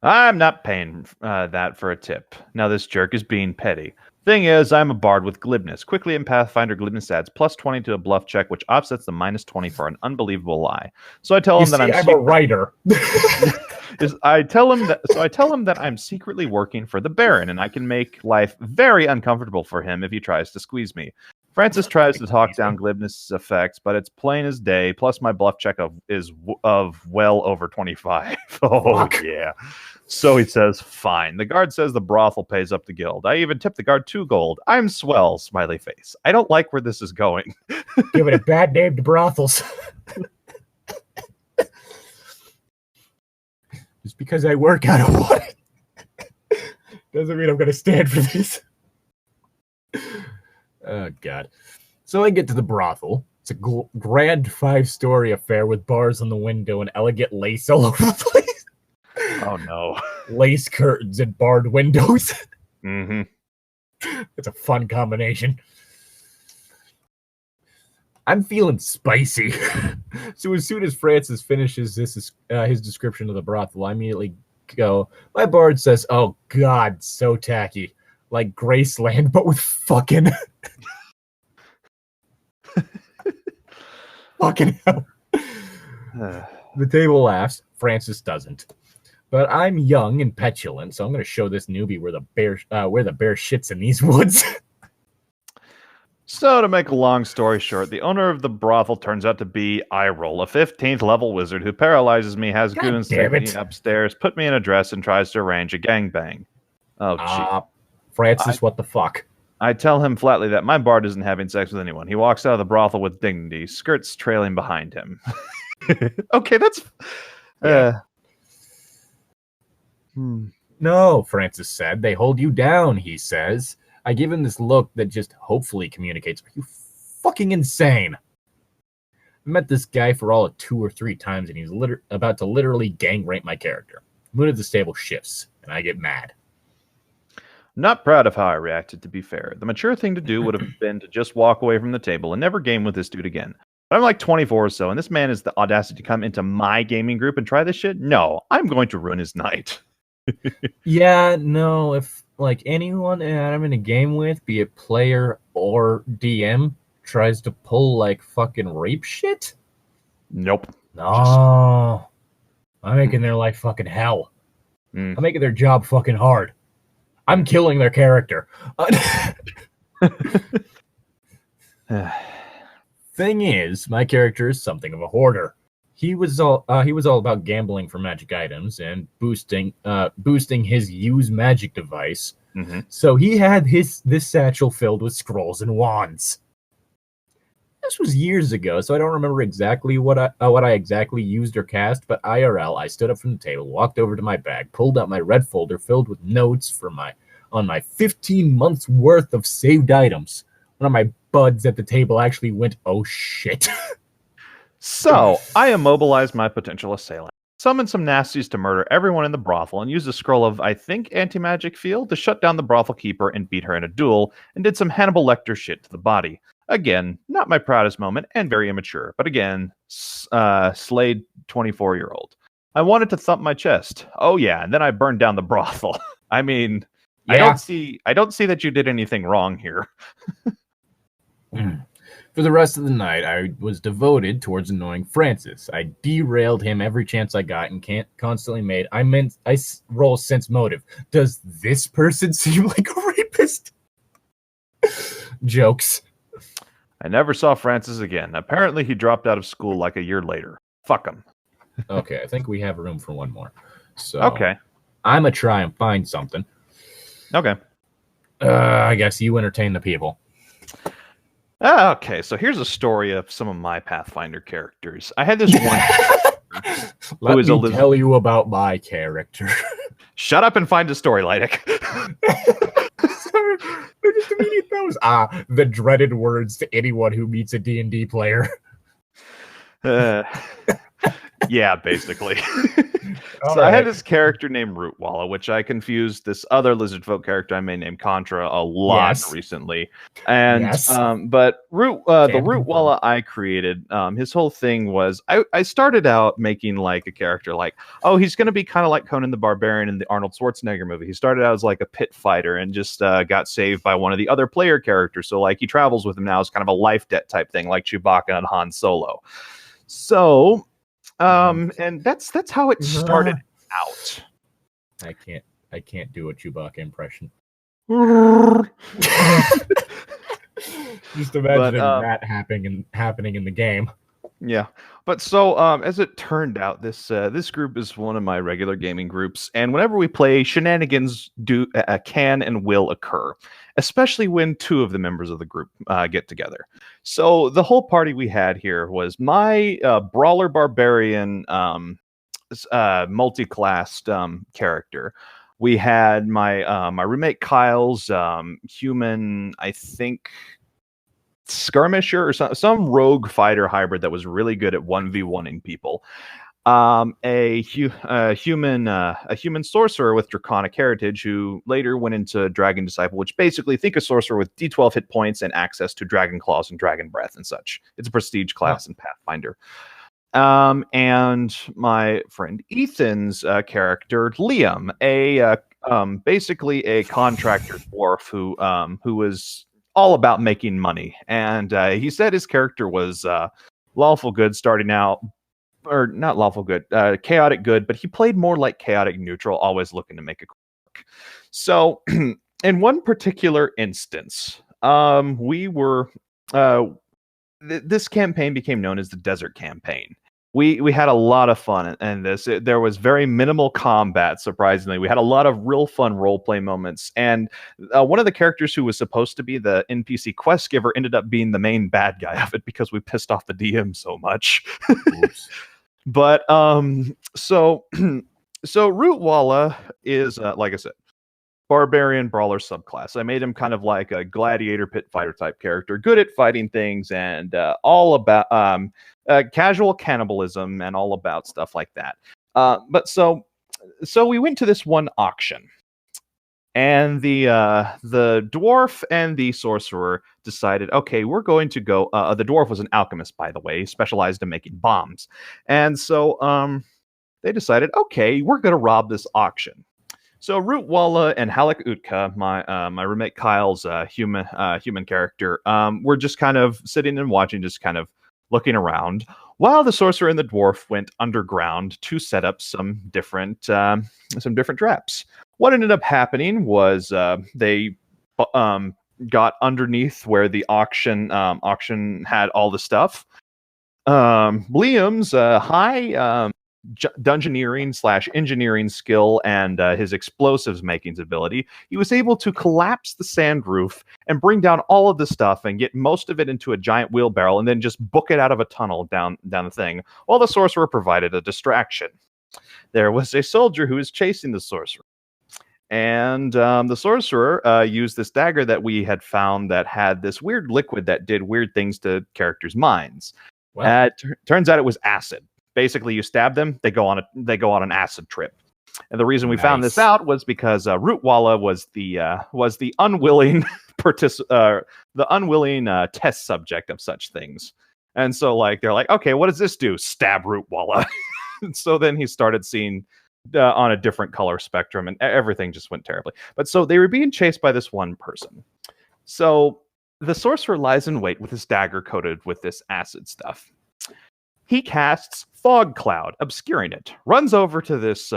I'm not paying that for a tip. Now this jerk is being petty. Thing is, I'm a bard with glibness. Quickly in Pathfinder, glibness adds +20 to a bluff check, which offsets the -20 for an unbelievable lie. So I tell him I'm a writer. I tell him that I'm secretly working for the Baron, and I can make life very uncomfortable for him if he tries to squeeze me. Francis tries to talk down glibness effects, but it's plain as day. Plus, my bluff check is well over 25. Fuck. Yeah. So he says, fine. The guard says the brothel pays up the guild. I even tip the guard 2 gold. I'm swell, smiley face. I don't like where this is going. Give it a bad name to brothels. Just because I work out of one doesn't mean I'm going to stand for this. Oh, God. So I get to the brothel. It's a grand 5-story affair with bars on the window and elegant lace all over the place. Oh, no. Lace curtains and barred windows. It's a fun combination. I'm feeling spicy. So as soon as Francis finishes his description of the brothel, I immediately go, my bard says, oh, God, so tacky. Like Graceland, but with fucking... fucking hell. The table laughs. Francis doesn't. But I'm young and petulant, so I'm going to show this newbie where the bear shits in these woods. So, to make a long story short, the owner of the brothel turns out to be Iroll, a 15th level wizard who paralyzes me, has goons take me upstairs, put me in a dress, and tries to arrange a gangbang. Oh, gee. Francis, what the fuck? I tell him flatly that my bard isn't having sex with anyone. He walks out of the brothel with dignity, skirts trailing behind him. Okay, that's... No, Francis said. They hold you down, he says. I give him this look that just hopefully communicates. Are you fucking insane? I met this guy for all of 2 or 3 times, and he's about to literally gang rape my character. Mood of the stable shifts, and I get mad. Not proud of how I reacted, to be fair. The mature thing to do would have been to just walk away from the table and never game with this dude again. But I'm like 24 or so, and this man has the audacity to come into my gaming group and try this shit? No, I'm going to ruin his night. Yeah, no, if like anyone that I'm in a game with, be it player or DM, tries to pull like fucking rape shit? Nope. No. I'm making their life fucking hell. I'm making their job fucking hard. I'm killing their character. Thing is, my character is something of a hoarder. He was all about gambling for magic items and boosting his use magic device. So he had this satchel filled with scrolls and wands. This was years ago, so I don't remember exactly what I exactly used or cast, but IRL, I stood up from the table, walked over to my bag, pulled out my red folder filled with notes on my 15 months worth of saved items. One of my buds at the table actually went, oh shit. So, I immobilized my potential assailant, summoned some nasties to murder everyone in the brothel, and used a scroll of, I think, anti-magic field to shut down the brothel keeper and beat her in a duel, and did some Hannibal Lecter shit to the body. Again, not my proudest moment, and very immature, but again, slayed 24-year-old. I wanted to thump my chest. Oh yeah, and then I burned down the brothel. I mean, yeah. I don't see that you did anything wrong here. For the rest of the night, I was devoted towards annoying Francis. I derailed him every chance I got and constantly made roll sense motive. Does this person seem like a rapist? Jokes. I never saw Francis again. Apparently, he dropped out of school like a year later. Fuck him. Okay, I think we have room for one more. So Okay. I'm going to try and find something. Okay. I guess you entertain the people. Okay, so here's a story of some of my Pathfinder characters. I had this one. Let me tell you about my character. Shut up and find a story, Llytic. Sorry, they're just immediate those. The dreaded words to anyone who meets a D&D player. Yeah, basically. So I had this character named Rootwalla, which I confused this other lizard folk character I made named Contra a lot recently. And but the Rootwalla I created, his whole thing was I started out making like a character like, oh, he's going to be kind of like Conan the Barbarian in the Arnold Schwarzenegger movie. He started out as like a pit fighter and just got saved by one of the other player characters. So like he travels with him now as kind of a life debt type thing, like Chewbacca and Han Solo. So and that's how it started out. I can't do a Chewbacca impression. Just imagining that happening in the game. Yeah, but so as it turned out, this group is one of my regular gaming groups, and whenever we play, shenanigans can and will occur, especially when two of the members of the group get together. So the whole party we had here was my brawler barbarian multi-classed character. We had my my roommate Kyle's human, I think, skirmisher or some rogue fighter hybrid that was really good at 1v1ing people. A human sorcerer with draconic heritage who later went into Dragon Disciple, which basically think a sorcerer with D12 hit points and access to dragon claws and dragon breath and such. It's a prestige class in Pathfinder. And my friend Ethan's character Liam, basically a contractor dwarf who was all about making money, and he said his character was lawful good starting out, or not lawful good, chaotic good, but he played more like chaotic neutral, always looking to make a quick. So in one particular instance, we were this campaign became known as the Desert Campaign. We had a lot of fun in this. There was very minimal combat, surprisingly. We had a lot of real fun roleplay moments. And one of the characters who was supposed to be the NPC quest giver ended up being the main bad guy of it because we pissed off the DM so much. But so Rootwalla is, like I said, barbarian brawler subclass. I made him kind of like a gladiator pit fighter type character, good at fighting things and all about casual cannibalism and all about stuff like that. But so we went to this one auction, and the dwarf and the sorcerer decided, okay, we're going to go. The dwarf was an alchemist, by the way, specialized in making bombs, and so they decided, okay, we're going to rob this auction. So Rootwalla and Halak Utka, my roommate Kyle's human character, were just kind of sitting and watching, just kind of looking around, while the sorcerer and the dwarf went underground to set up some different traps. What ended up happening was they got underneath where the auction had all the stuff. Liam's high dungeoneering/engineering skill and his explosives makings ability, he was able to collapse the sand roof and bring down all of the stuff and get most of it into a giant wheelbarrow and then just book it out of a tunnel down the thing, while the sorcerer provided a distraction. There was a soldier who was chasing the sorcerer, and the sorcerer used this dagger that we had found that had this weird liquid that did weird things to characters' minds. Wow. Turns out it was acid. Basically, you stab them, they go on an acid trip. And the reason we found this out was because Rootwalla was the unwilling test subject of such things. And so they're like, okay, what does this do? Stab Rootwalla. So then he started seeing on a different color spectrum, and everything just went terribly. But so they were being chased by this one person. So The sorcerer lies in wait with his dagger coated with this acid stuff. He casts Fog Cloud, obscuring it. Runs over to this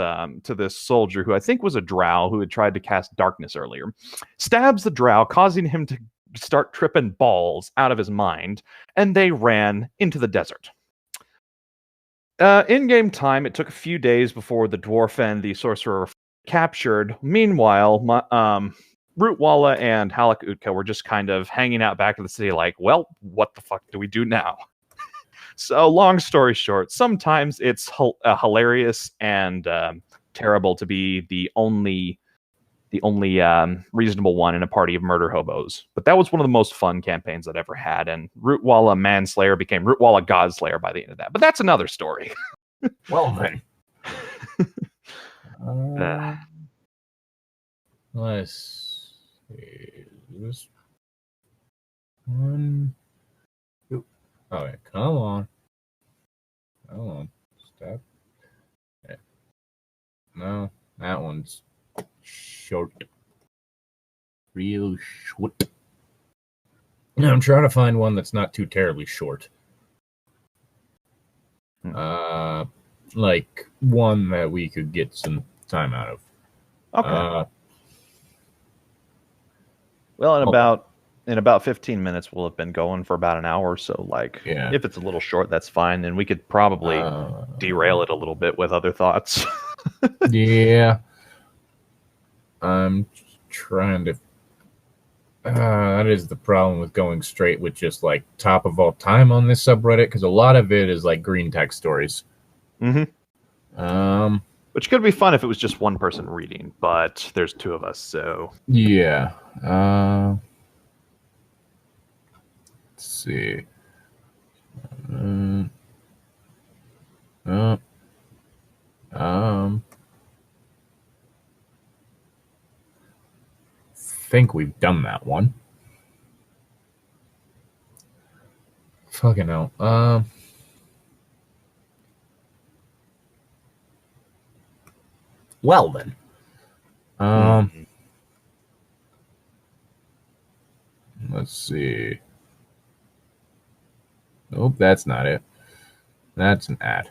soldier who I think was a drow who had tried to cast darkness earlier. Stabs the drow, causing him to start tripping balls out of his mind, and they ran into the desert. In-game time, it took a few days before the dwarf and the sorcerer were captured. Meanwhile, Rootwalla and Halak Utka were just kind of hanging out back in the city like, well, what the fuck do we do now? So, long story short, sometimes it's hilarious and terrible to be the only reasonable one in a party of murder hobos. But that was one of the most fun campaigns I'd ever had, and Rootwalla Manslayer became Rootwalla Godslayer by the end of that. But that's another story. Well then. Let's see. This one. Oh, yeah, come on. Stop. Yeah. No, that one's short. Real short. I'm trying to find one that's not too terribly short. Like one that we could get some time out of. Okay. Well, in about 15 minutes, we'll have been going for about an hour. So, if it's a little short, that's fine. And we could probably derail it a little bit with other thoughts. Yeah. I'm trying to... that is the problem with going straight with just, top of all time on this subreddit, because a lot of it is, green text stories. Mm-hmm. Which could be fun if it was just one person reading, but there's two of us, so... Yeah. Let's see. Think we've done that one. Fucking hell. Well then. Let's see. Nope, that's not it. That's an ad.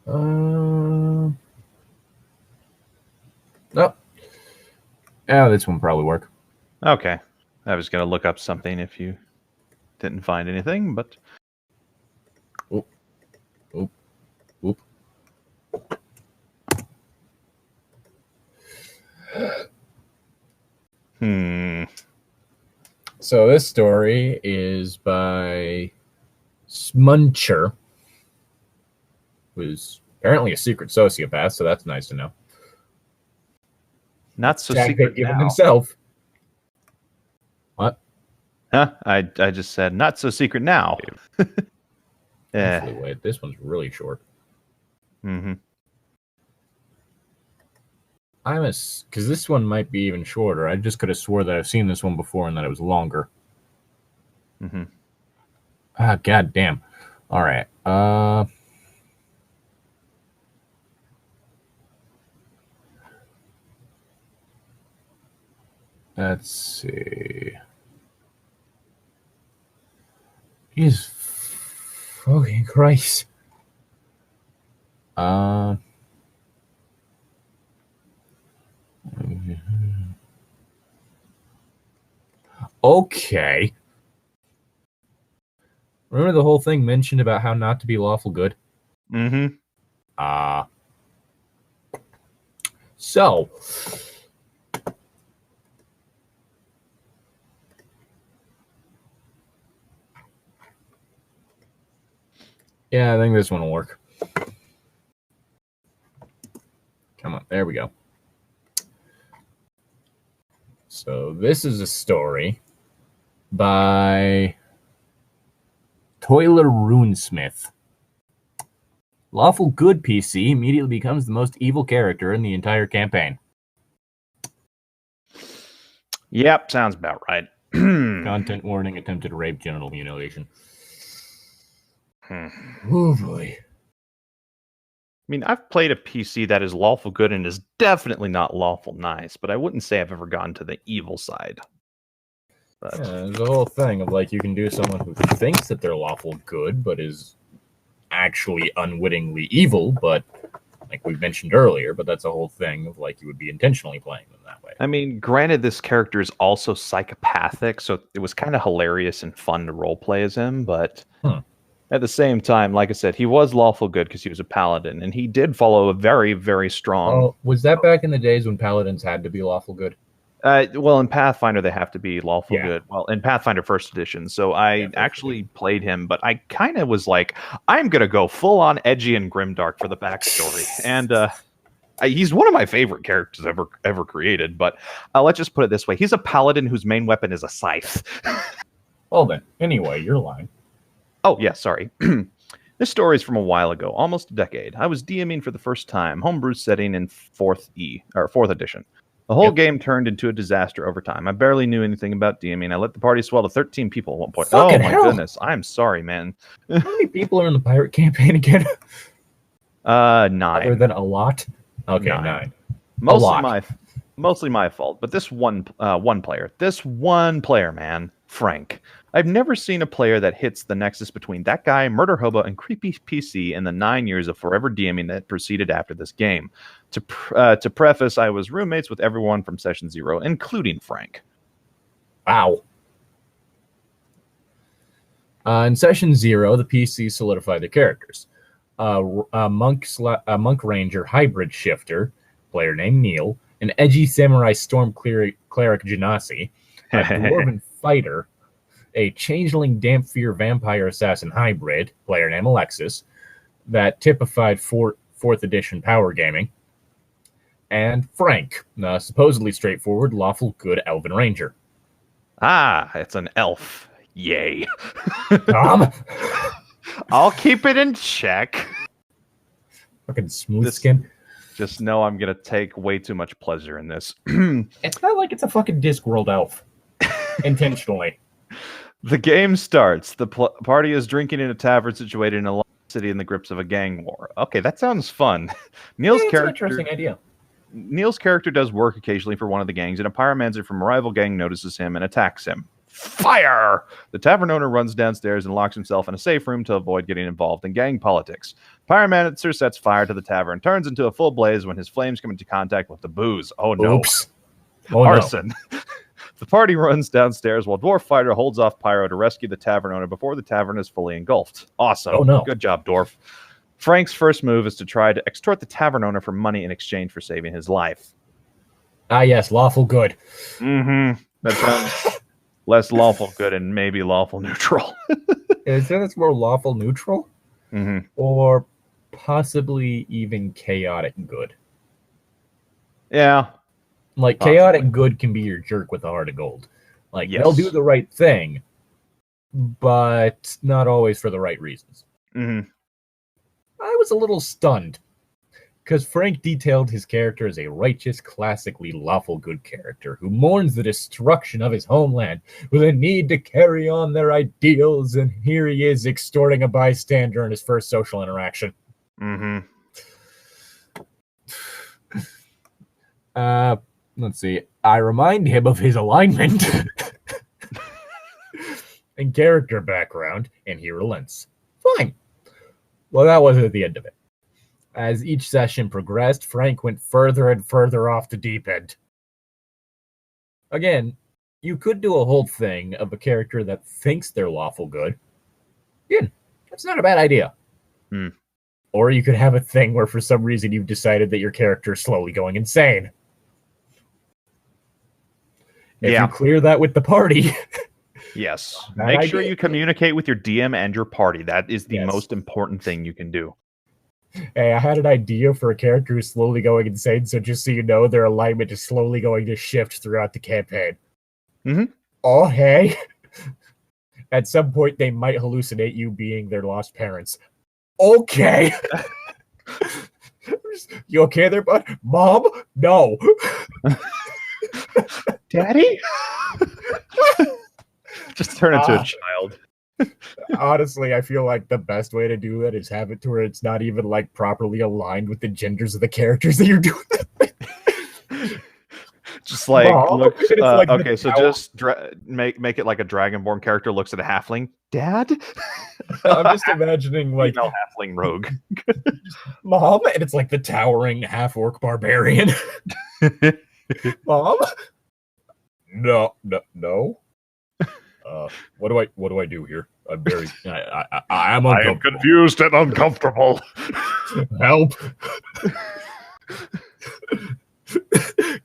Oh. Yeah, this one probably work. Okay. I was going to look up something if you didn't find anything, but... Oop. So this story is by Smuncher, who's apparently a secret sociopath, so that's nice to know. Not so secret given now. Himself. What? Huh? I just said not so secret now. Wait, this one's really short. Mm-hmm. Because this one might be even shorter. I just could have swore that I've seen this one before and that it was longer. Mm-hmm. God damn. All right. Let's see. Jesus fucking Christ. Okay. Remember the whole thing mentioned about how not to be lawful good? Mm-hmm. So... yeah, I think this one will work. Come on, there we go. So this is a story by Toiler Runesmith. Lawful good PC immediately becomes the most evil character in the entire campaign. Yep, sounds about right. Content warning, attempted rape, genital mutilation. Oh boy. mean, I've played a PC that is lawful good and is definitely not lawful nice, but I wouldn't say I've ever gone to the evil side. But... Yeah, there's a whole thing of like you can do someone who thinks that they're lawful good, but is actually unwittingly evil, but like we mentioned earlier, but that's a whole thing of like you would be intentionally playing them that way. I mean, granted, this character is also psychopathic, so it was kind of hilarious and fun to roleplay as him, but at the same time, like I said, he was lawful good because he was a paladin, and he did follow a very, very strong... Oh, was that back in the days when paladins had to be lawful good? Well, in Pathfinder, they have to be lawful good. Well, in Pathfinder First Edition. So I actually played him, but I kind of was like, I'm going to go full-on edgy and grimdark for the backstory. And he's one of my favorite characters ever created, but let's just put it this way. He's a paladin whose main weapon is a scythe. Well then, anyway, you're lying. Oh, yeah, sorry. This story is from a while ago, almost a decade. I was DMing for the first time, homebrew setting in 4th edition. The whole game turned into a disaster over time. I barely knew anything about DMing. I let the party swell to 13 people at one point. Fucking my goodness. I'm sorry, man. How many people are in the pirate campaign again? 9. Other than a lot? Okay, 9. Mostly my fault. But this one player, man, Frank. I've never seen a player that hits the nexus between that guy, murder hobo, and creepy PC in the 9 years of forever DMing that proceeded after this game. To preface, I was roommates with everyone from Session 0, including Frank. Wow. In Session 0, the PC solidified their characters. A monk ranger hybrid shifter, player named Neil, an edgy samurai storm cleric Genasi, a dwarven fighter, a changeling Dampfear vampire assassin hybrid, player named Alexis, that typified 4th edition power gaming, and Frank, supposedly straightforward, lawful good elven ranger. Ah, it's an elf. Yay. I'll keep it in check. Fucking smooth skin. Just know I'm going to take way too much pleasure in this. It's not like it's a fucking Discworld elf. Intentionally. The game starts. The party is drinking in a tavern situated in a large city in the grips of a gang war. Okay, that sounds fun. Neil's character, an interesting idea. Neil's character does work occasionally for one of the gangs, and a pyromancer from a rival gang notices him and attacks him. Fire! The tavern owner runs downstairs and locks himself in a safe room to avoid getting involved in gang politics. Pyromancer sets fire to the tavern, turns into a full blaze when his flames come into contact with the booze. Oh no. Oops. Oh, arson. No. The party runs downstairs while Dwarf Fighter holds off Pyro to rescue the tavern owner before the tavern is fully engulfed. Awesome. Oh no. Good job, Dwarf. Frank's first move is to try to extort the tavern owner for money in exchange for saving his life. Ah, yes, lawful good. Mm-hmm. That sounds less lawful good and maybe lawful neutral. Is that more lawful neutral? Mm-hmm. Or possibly even chaotic good? Yeah. Like, chaotic good can be your jerk with a heart of gold. Like, they'll do the right thing, but not always for the right reasons. Mm-hmm. I was a little stunned, because Frank detailed his character as a righteous, classically lawful good character who mourns the destruction of his homeland with a need to carry on their ideals, and here he is extorting a bystander in his first social interaction. Mm-hmm. Let's see. I remind him of his alignment and character background, and he relents. Fine. Well, that wasn't the end of it. As each session progressed, Frank went further and further off the deep end. Again, you could do a whole thing of a character that thinks they're lawful good. Again, that's not a bad idea. Or you could have a thing where for some reason you've decided that your character is slowly going insane. If you clear that with the party... Yes. Make sure you communicate with your DM and your party. That is the most important thing you can do. Hey, I had an idea for a character who's slowly going insane, so just so you know, their alignment is slowly going to shift throughout the campaign. Mm-hmm. Oh, hey. At some point, they might hallucinate you being their lost parents. Okay. You okay there, bud? Mom? No. Daddy? Just turn into a child. Honestly, I feel like the best way to do that is have it to where it's not even like properly aligned with the genders of the characters that you're doing. Just like Mom, looks. and it's like the Okay, so tower. just make it like a Dragonborn character looks at a halfling. Dad, I'm just imagining like female halfling rogue. Mom, and it's like the towering half-orc barbarian. Mom, no. What do I do here? I'm very. I'm I am confused and uncomfortable. Help!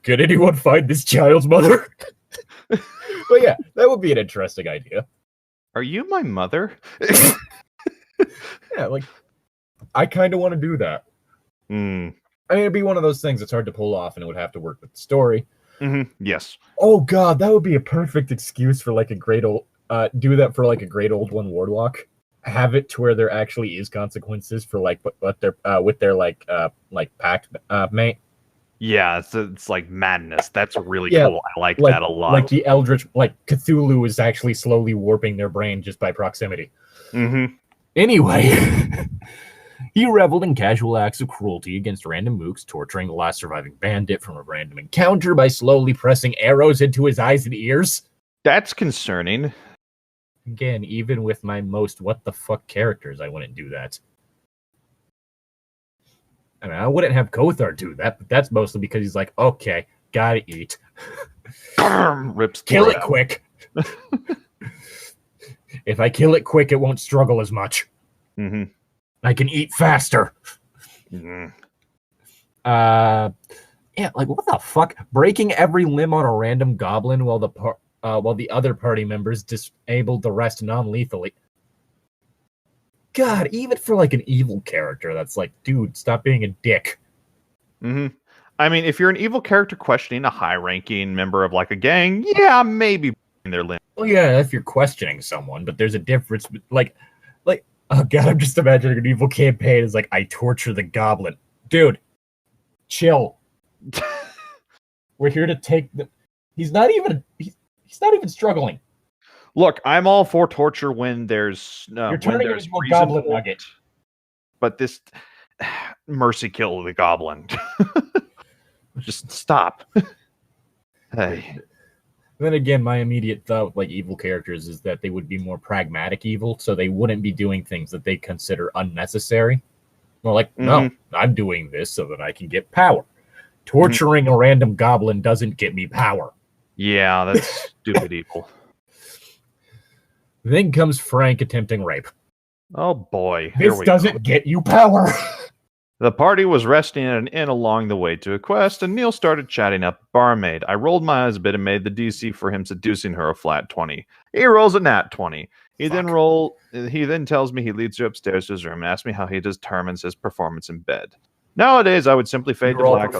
Can anyone find this child's mother? But yeah, that would be an interesting idea. Are you my mother? Yeah, like I kind of want to do that. I mean, it'd be one of those things that's hard to pull off, and it would have to work with the story. Yes. Oh god, that would be a perfect excuse for like a great old. Do that for like a great old one warlock. Have it to where there actually is consequences for like what they're with their like pact mate. Yeah, it's like madness. That's really cool. I like that a lot. Like the Eldritch, like Cthulhu is actually slowly warping their brain just by proximity. Anyway, he reveled in casual acts of cruelty against random mooks, torturing the last surviving bandit from a random encounter by slowly pressing arrows into his eyes and ears. That's concerning. Again, even with my most what the fuck characters, I wouldn't do that. I mean, I wouldn't have Kothar do that, but that's mostly because he's like, okay, gotta eat. Rips kill it quick. If I kill it quick, it won't struggle as much. I can eat faster. Yeah, like what the fuck? Breaking every limb on a random goblin while the other party members disabled the rest non-lethally. God, even for like an evil character, that's like, dude, stop being a dick. I mean, if you're an evil character questioning a high-ranking member of like a gang, yeah, maybe their limb. Well, yeah, if you're questioning someone, but there's a difference. Like, oh god, I'm just imagining an evil campaign is like, I torture the goblin, dude. Chill. We're here to take the. He's not even struggling. Look, I'm all for torture when there's you're turning him into a goblin nugget. But this mercy kill the goblin. Just stop. Hey. Then again, my immediate thought with like evil characters is that they would be more pragmatic evil, so they wouldn't be doing things that they consider unnecessary. Well, like, no, I'm doing this so that I can get power. Torturing a random goblin doesn't get me power. Yeah, that's stupid evil. Then comes Frank attempting rape. Oh boy. This doesn't get you power. The party was resting at an inn along the way to a quest, and Neil started chatting up a barmaid. I rolled my eyes a bit and made the DC for him seducing her a flat 20. He rolls a nat 20. He then tells me he leads her upstairs to his room and asks me how he determines his performance in bed. Nowadays, I would simply fade to black.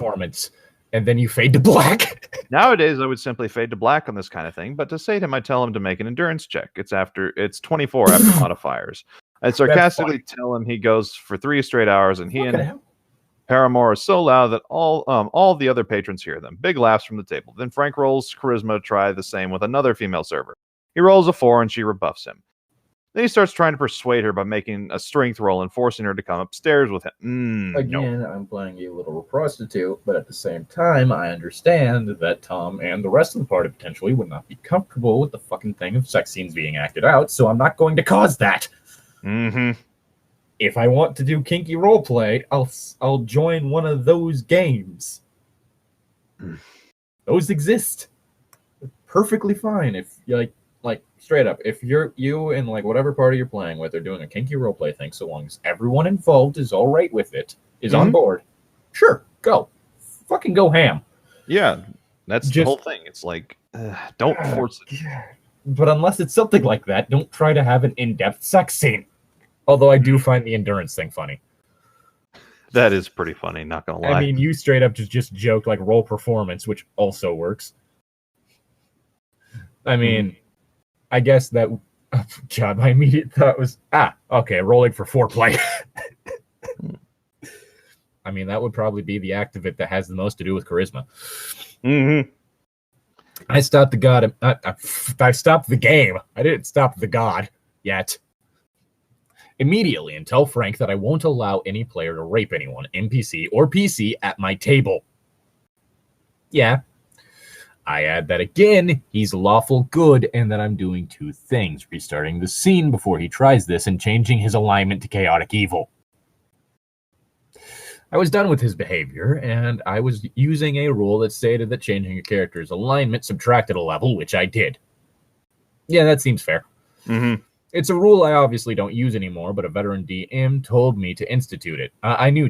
And then you fade to black. Nowadays, I would simply fade to black on this kind of thing, but to save him, I tell him to make an endurance check. It's 24 after modifiers. I sarcastically tell him he goes for 3 straight hours, and he and Paramore are so loud that all the other patrons hear them. Big laughs from the table. Then Frank rolls charisma to try the same with another female server. He rolls a 4, and she rebuffs him. Then he starts trying to persuade her by making a strength roll and forcing her to come upstairs with him. Again, I'm playing a literal prostitute, but at the same time, I understand that Tom and the rest of the party potentially would not be comfortable with the fucking thing of sex scenes being acted out, so I'm not going to cause that. If I want to do kinky roleplay, I'll join one of those games. Those exist. Perfectly fine if you like straight up, if you and like whatever party you're playing with are doing a kinky roleplay thing, so long as everyone involved is all right with it, is on board, sure, go. Fucking go ham. Yeah, that's the whole thing. It's like, don't force it. But unless it's something like that, don't try to have an in-depth sex scene. Although I do find the endurance thing funny. That is pretty funny, not gonna lie. I mean, you straight up just joked like roll performance, which also works. I mean, I guess that... Oh, God, my immediate thought was, okay, rolling for foreplay. I mean, that would probably be the act of it that has the most to do with charisma. I stopped the god. I stopped the game. I didn't stop the god yet. immediately and tell Frank that I won't allow any player to rape anyone, NPC or PC, at my table. Yeah. I add that again, he's lawful good and that I'm doing two things, restarting the scene before he tries this and changing his alignment to chaotic evil. I was done with his behavior, and I was using a rule that stated that changing a character's alignment subtracted a level, which I did. Yeah, that seems fair. Mm-hmm. It's a rule I obviously don't use anymore, but a veteran DM told me to institute it.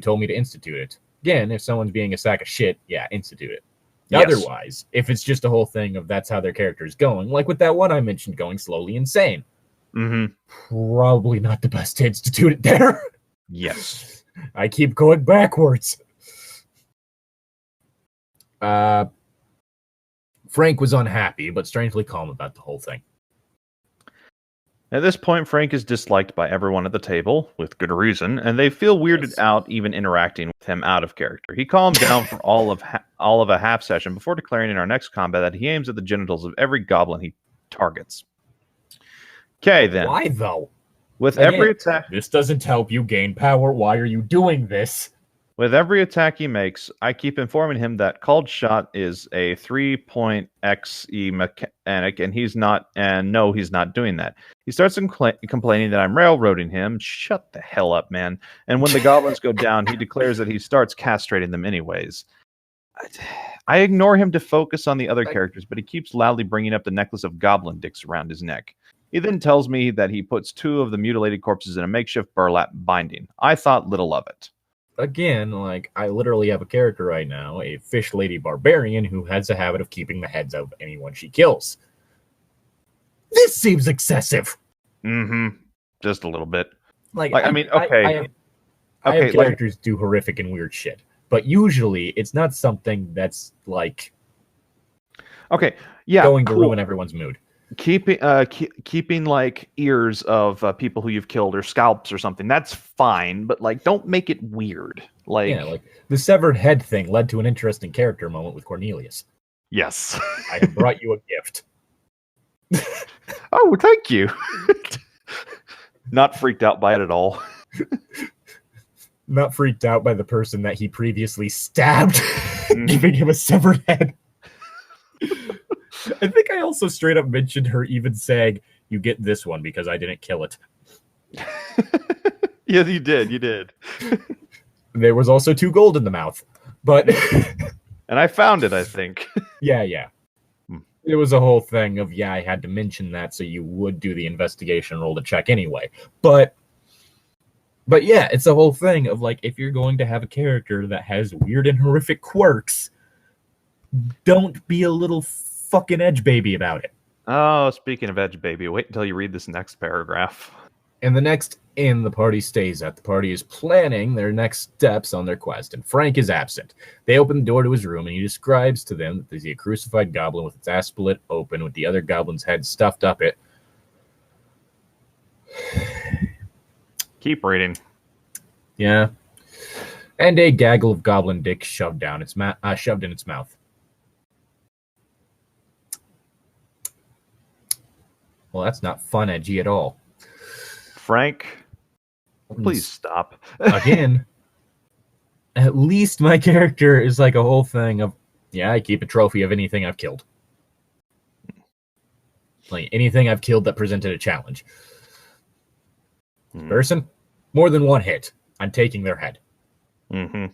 Told me to institute it. Again, if someone's being a sack of shit, yeah, institute it. Yes. Otherwise, if it's just a whole thing of that's how their character is going, like with that one I mentioned going slowly insane, probably not the best to institute it there. Yes. I keep going backwards. Frank was unhappy, but strangely calm about the whole thing. At this point, Frank is disliked by everyone at the table, with good reason, and they feel weirded out even interacting with him out of character. He calmed down for all of a half session before declaring in our next combat that he aims at the genitals of every goblin he targets. Okay, then. Why, though? With every attack... This doesn't help you gain power. Why are you doing this? With every attack he makes, I keep informing him that called shot is a 3.xe mechanic, and he's not doing that. He starts complaining that I'm railroading him. Shut the hell up, man. And when the goblins go down, he declares that he starts castrating them anyways. I ignore him to focus on the other characters, but he keeps loudly bringing up the necklace of goblin dicks around his neck. He then tells me that he puts 2 of the mutilated corpses in a makeshift burlap binding. I thought little of it. Again, I literally have a character right now, a fish lady barbarian who has a habit of keeping the heads of anyone she kills. This seems excessive. Mm-hmm. Just a little bit. I have characters do horrific and weird shit, but usually it's not something that's going to ruin everyone's mood. Keeping ears of people who you've killed or scalps or something, that's fine, but don't make it weird. The severed head thing led to an interesting character moment with Cornelius. Yes. I have brought you a gift. Oh, thank you. Not freaked out by it at all. Not freaked out by the person that he previously stabbed, giving him a severed head. I think I also straight up mentioned her even saying, "You get this one because I didn't kill it." Yeah, you did. There was also 2 gold in the mouth, but... And I found it, I think. Yeah. It was a whole thing of, I had to mention that so you would do the investigation roll to check anyway. But yeah, it's a whole thing of, if you're going to have a character that has weird and horrific quirks, don't be a little fucking edge baby about it. Oh, speaking of edge baby, wait until you read this next paragraph. And the next inn the party stays at, the party is planning their next steps on their quest, and Frank is absent. They open the door to his room, and he describes to them that there's a crucified goblin with its ass split open, with the other goblin's head stuffed up it. Keep reading. Yeah. And a gaggle of goblin dick shoved in its mouth. Well, that's not fun edgy at all. Frank, please stop. Again, at least my character is a whole thing of, I keep a trophy of anything I've killed. Anything I've killed that presented a challenge. Person, more than 1 hit, I'm taking their head. Mm-hmm.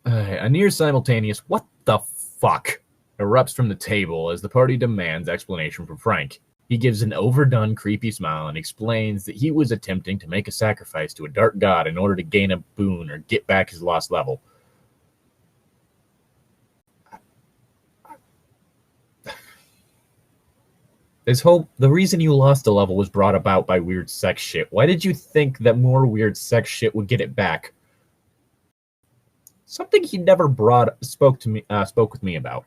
A near simultaneous, what the fuck, erupts from the table as the party demands explanation from Frank. He gives an overdone, creepy smile and explains that he was attempting to make a sacrifice to a dark god in order to gain a boon or get back his lost level. The reason you lost a level was brought about by weird sex shit. Why did you think that more weird sex shit would get it back? Something he never spoke with me about.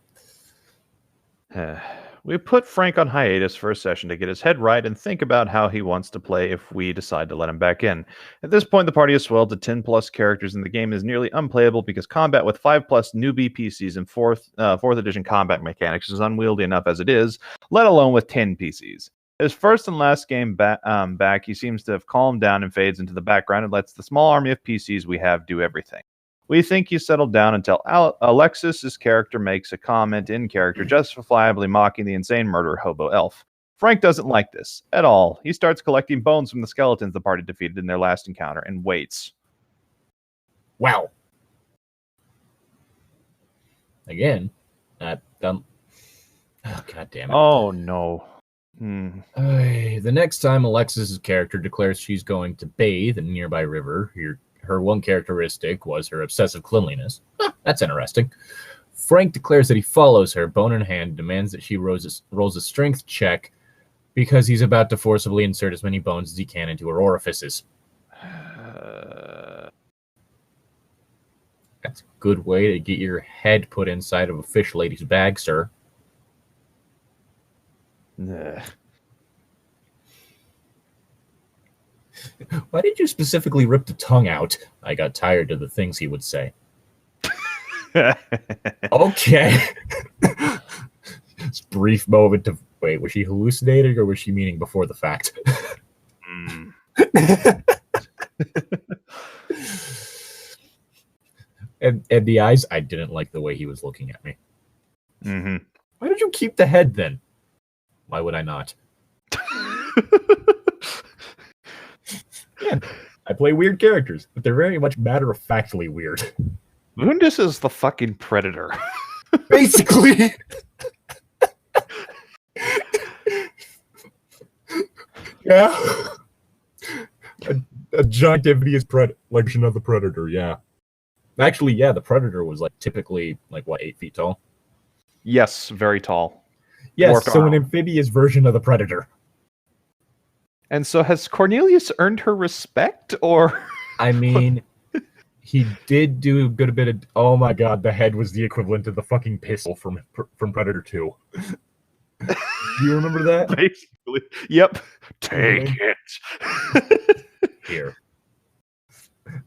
We put Frank on hiatus for a session to get his head right and think about how he wants to play if we decide to let him back in. At this point, the party has swelled to 10 plus characters and the game is nearly unplayable because combat with 5 plus newbie PCs and 4th edition combat mechanics is unwieldy enough as it is, let alone with 10 PCs. His first and last game back, he seems to have calmed down and fades into the background and lets the small army of PCs we have do everything. We think he's settled down until Alexis's character makes a comment in character, justifiably mocking the insane murderer hobo elf. Frank doesn't like this at all. He starts collecting bones from the skeletons the party defeated in their last encounter and waits. Wow. Again, that dumb. Oh, God damn it. Oh, no. The next time Alexis's character declares she's going to bathe in a nearby river, her one characteristic was her obsessive cleanliness. That's interesting. Frank declares that he follows her, bone in hand, demands that she rolls a strength check because he's about to forcibly insert as many bones as he can into her orifices. That's a good way to get your head put inside of a fish lady's bag, sir. Why did you specifically rip the tongue out? I got tired of the things he would say. Okay. This brief moment of, wait, was she hallucinating or was she meaning before the fact? And the eyes, I didn't like the way he was looking at me. Mm-hmm. Why did you keep the head then? Why would I not? Yeah, I play weird characters, but they're very much matter-of-factly weird. Mundus is the fucking predator. Basically. Yeah. A giant amphibious version of the predator, yeah. Actually, yeah, the predator was typically 8 feet tall? Yes, very tall. Yes, so an amphibious version of the predator. And so has Cornelius earned her respect, or? I mean, he did do a good bit of. Oh my God, the head was the equivalent of the fucking pistol from Predator 2. Do you remember that? Basically, yep. Take it. Here.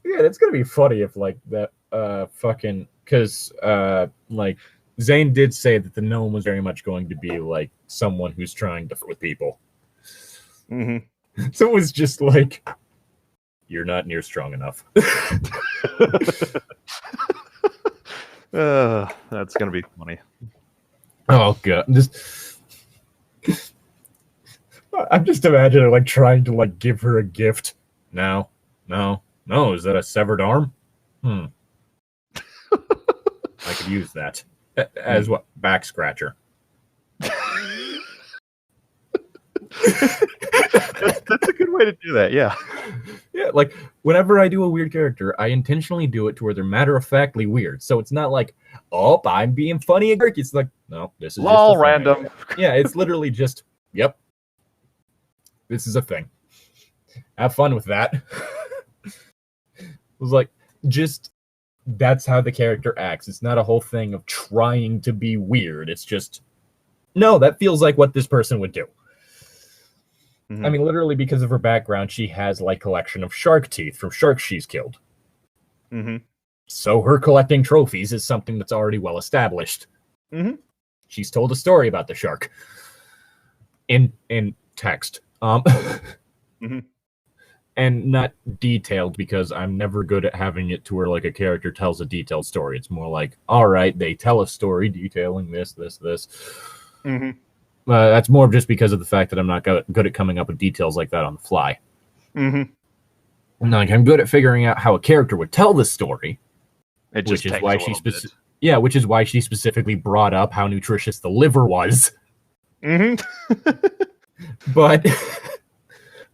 Yeah, that's gonna be funny if that fucking because Zane did say that the gnome was very much going to be someone who's trying to f with people. Mm-hmm. So it was just you're not near strong enough. That's gonna be funny. Oh God! I'm just imagining trying to give her a gift. No. Is that a severed arm? I could use that as what? Back scratcher. That's a good way to do that, yeah. Yeah, whenever I do a weird character, I intentionally do it to where they're matter-of-factly weird. So it's not oh, I'm being funny and quirky. It's no, this is all just random. Yeah, it's literally just, yep. This is a thing. Have fun with that. It was just, that's how the character acts. It's not a whole thing of trying to be weird. It's just, no, that feels like what this person would do. Mm-hmm. I mean, literally because of her background, she has collection of shark teeth from sharks she's killed. Mm-hmm. So her collecting trophies is something that's already well established. Mm-hmm. She's told a story about the shark in text. Mm-hmm. And not detailed, because I'm never good at having it to where a character tells a detailed story. It's more all right, they tell a story detailing this. Mm-hmm. That's more just because of the fact that I'm not good at coming up with details like that on the fly. Mm-hmm. I'm good at figuring out how a character would tell the story. Which is why she specifically brought up how nutritious the liver was. Mm-hmm.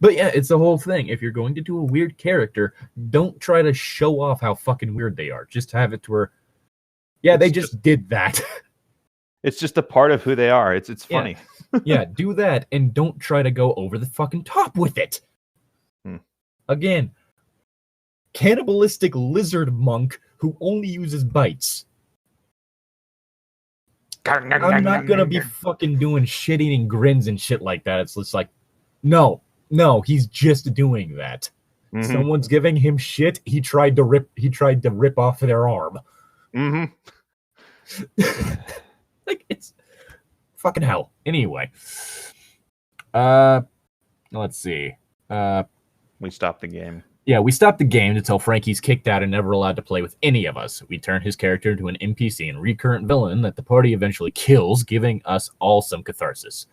But yeah, it's the whole thing. If you're going to do a weird character, don't try to show off how fucking weird they are. Just have it to where, yeah, they just did that. It's just a part of who they are. It's funny. Yeah, do that, and don't try to go over the fucking top with it. Again, cannibalistic lizard monk who only uses bites. I'm not gonna be fucking doing shit-eating grins and shit like that. It's just no, he's just doing that. Mm-hmm. Someone's giving him shit. He tried to rip off their arm. Mm-hmm. It's fucking hell. Anyway, Let's see. We stopped the game. Yeah, we stopped the game until Frankie's kicked out and never allowed to play with any of us. We turn his character into an NPC and recurrent villain that the party eventually kills, giving us all some catharsis.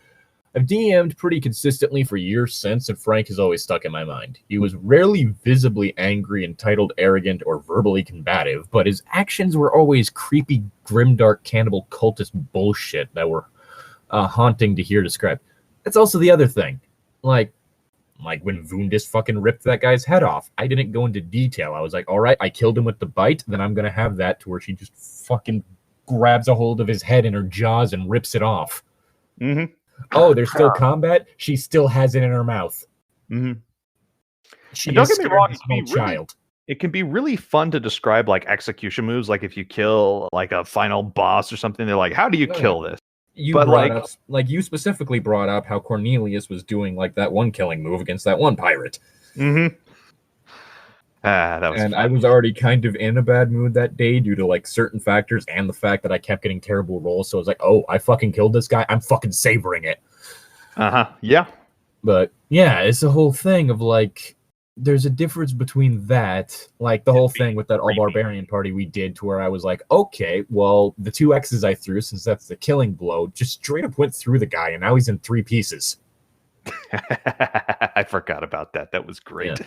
I've DM'd pretty consistently for years since, and Frank has always stuck in my mind. He was rarely visibly angry, entitled, arrogant, or verbally combative, but his actions were always creepy, grimdark, cannibal, cultist bullshit that were haunting to hear described. That's also the other thing. Like when Vundis fucking ripped that guy's head off. I didn't go into detail. I was like, all right, I killed him with the bite, then I'm going to have that to where she just fucking grabs a hold of his head in her jaws and rips it off. Mm-hmm. Oh, there's still combat? She still has it in her mouth. Mm-hmm. She don't get me wrong, it can be really fun to describe like execution moves. Like if you kill like a final boss or something, they're like, how do you kill this? You specifically brought up how Cornelius was doing like that one killing move against that one pirate. Mm-hmm. That was and fun. I was already kind of in a bad mood that day due to like certain factors and the fact that I kept getting terrible rolls. So I was like, oh, I fucking killed this guy. I'm fucking savoring it. Yeah. But yeah, it's a whole thing of like, there's a difference between that, like the whole thing with that all barbarian party we did to where I was like, okay, well, the 2 X's I threw, since that's the killing blow, just straight up went through the guy and now he's in 3 pieces. I forgot about that. That was great.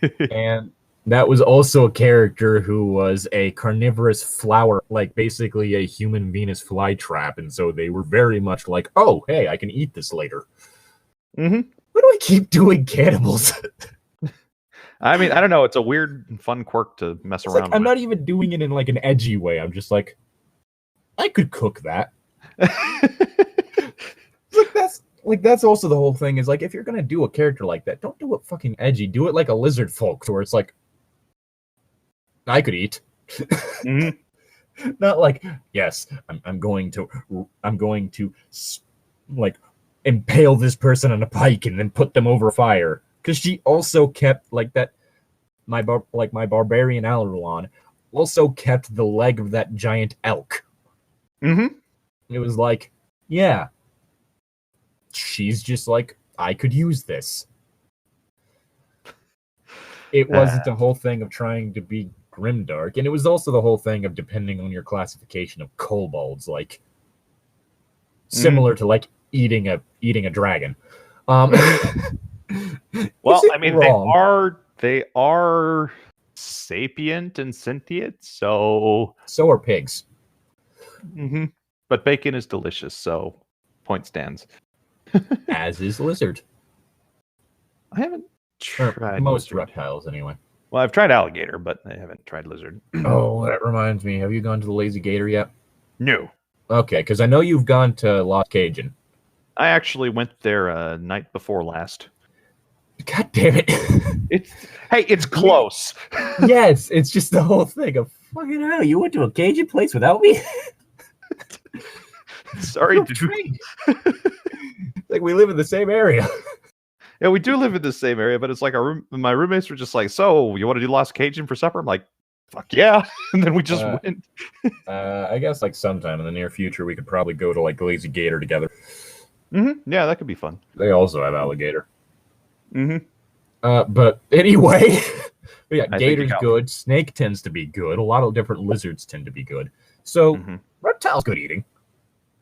Yeah. And that was also a character who was a carnivorous flower, like basically a human Venus flytrap. And so they were very much like, oh, hey, I can eat this later. Mm-hmm. Why do I keep doing cannibals? I mean, I don't know. It's a weird, fun quirk to mess around with. I'm not even doing it in like an edgy way. I'm just like, I could cook that. That's also the whole thing is like, if you're going to do a character like that, don't do it fucking edgy. Do it like a lizard folk where it's like, I could eat. Mm-hmm. Not like, yes, I'm going to like impale this person on a pike and then put them over fire. Because she also kept like that, my barbarian Alarulon also kept the leg of that giant elk. Mm-hmm. It was like, yeah, she's just like, I could use this. It wasn't the whole thing of trying to be grimdark, and it was also the whole thing of depending on your classification of kobolds, like similar to like eating a dragon. Well, I mean, they are sapient and sentient, so are pigs. Mm-hmm. But bacon is delicious, so point stands. As is lizard. I haven't tried most reptiles anyway. Well, I've tried alligator, but I haven't tried lizard. Oh, that reminds me. Have you gone to the Lazy Gator yet? No. Okay, because I know you've gone to Lost Cajun. I actually went there night before last. God damn it. It's close. Yes, it's just the whole thing of fucking hell. You went to a Cajun place without me? Sorry, dude. Like we live in the same area. Yeah, we do live in the same area, but it's like my roommates were just like, so you want to do Lost Cajun for supper? I'm like, fuck yeah. And then we just went. I guess like sometime in the near future, we could probably go to like Lazy Gator together. Mm-hmm. Yeah, that could be fun. They also have alligator. Mm-hmm. But anyway, yeah, gator's good. Snake tends to be good. A lot of different lizards tend to be good. So reptiles good eating.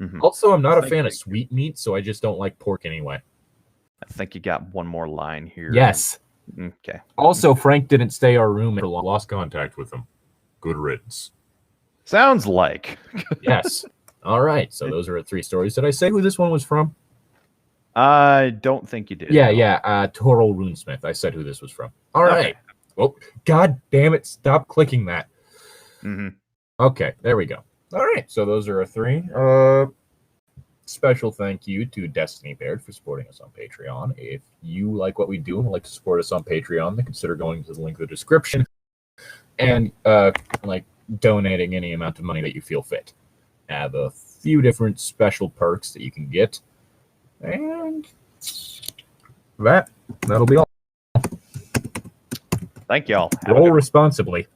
Mm-hmm. Also, I'm not a fan of sweet meat, so I just don't like pork anyway. I think you got one more line here. Yes. Okay. Also, Frank didn't stay our room and lost contact with him. Good riddance. Sounds like. Yes. All right. So those are 3 stories. Did I say who this one was from? I don't think you did. Yeah. Toril Runesmith. I said who this was from. All right. Oh, God damn it. Stop clicking that. Mm-hmm. Okay. There we go. All right. So those are 3. Special thank you to Destiny Baird for supporting us on Patreon. If you like what we do and would like to support us on Patreon, then consider going to the link in the description and donating any amount of money that you feel fit. I have a few different special perks that you can get. And that'll be all. Thank y'all. Roll responsibly.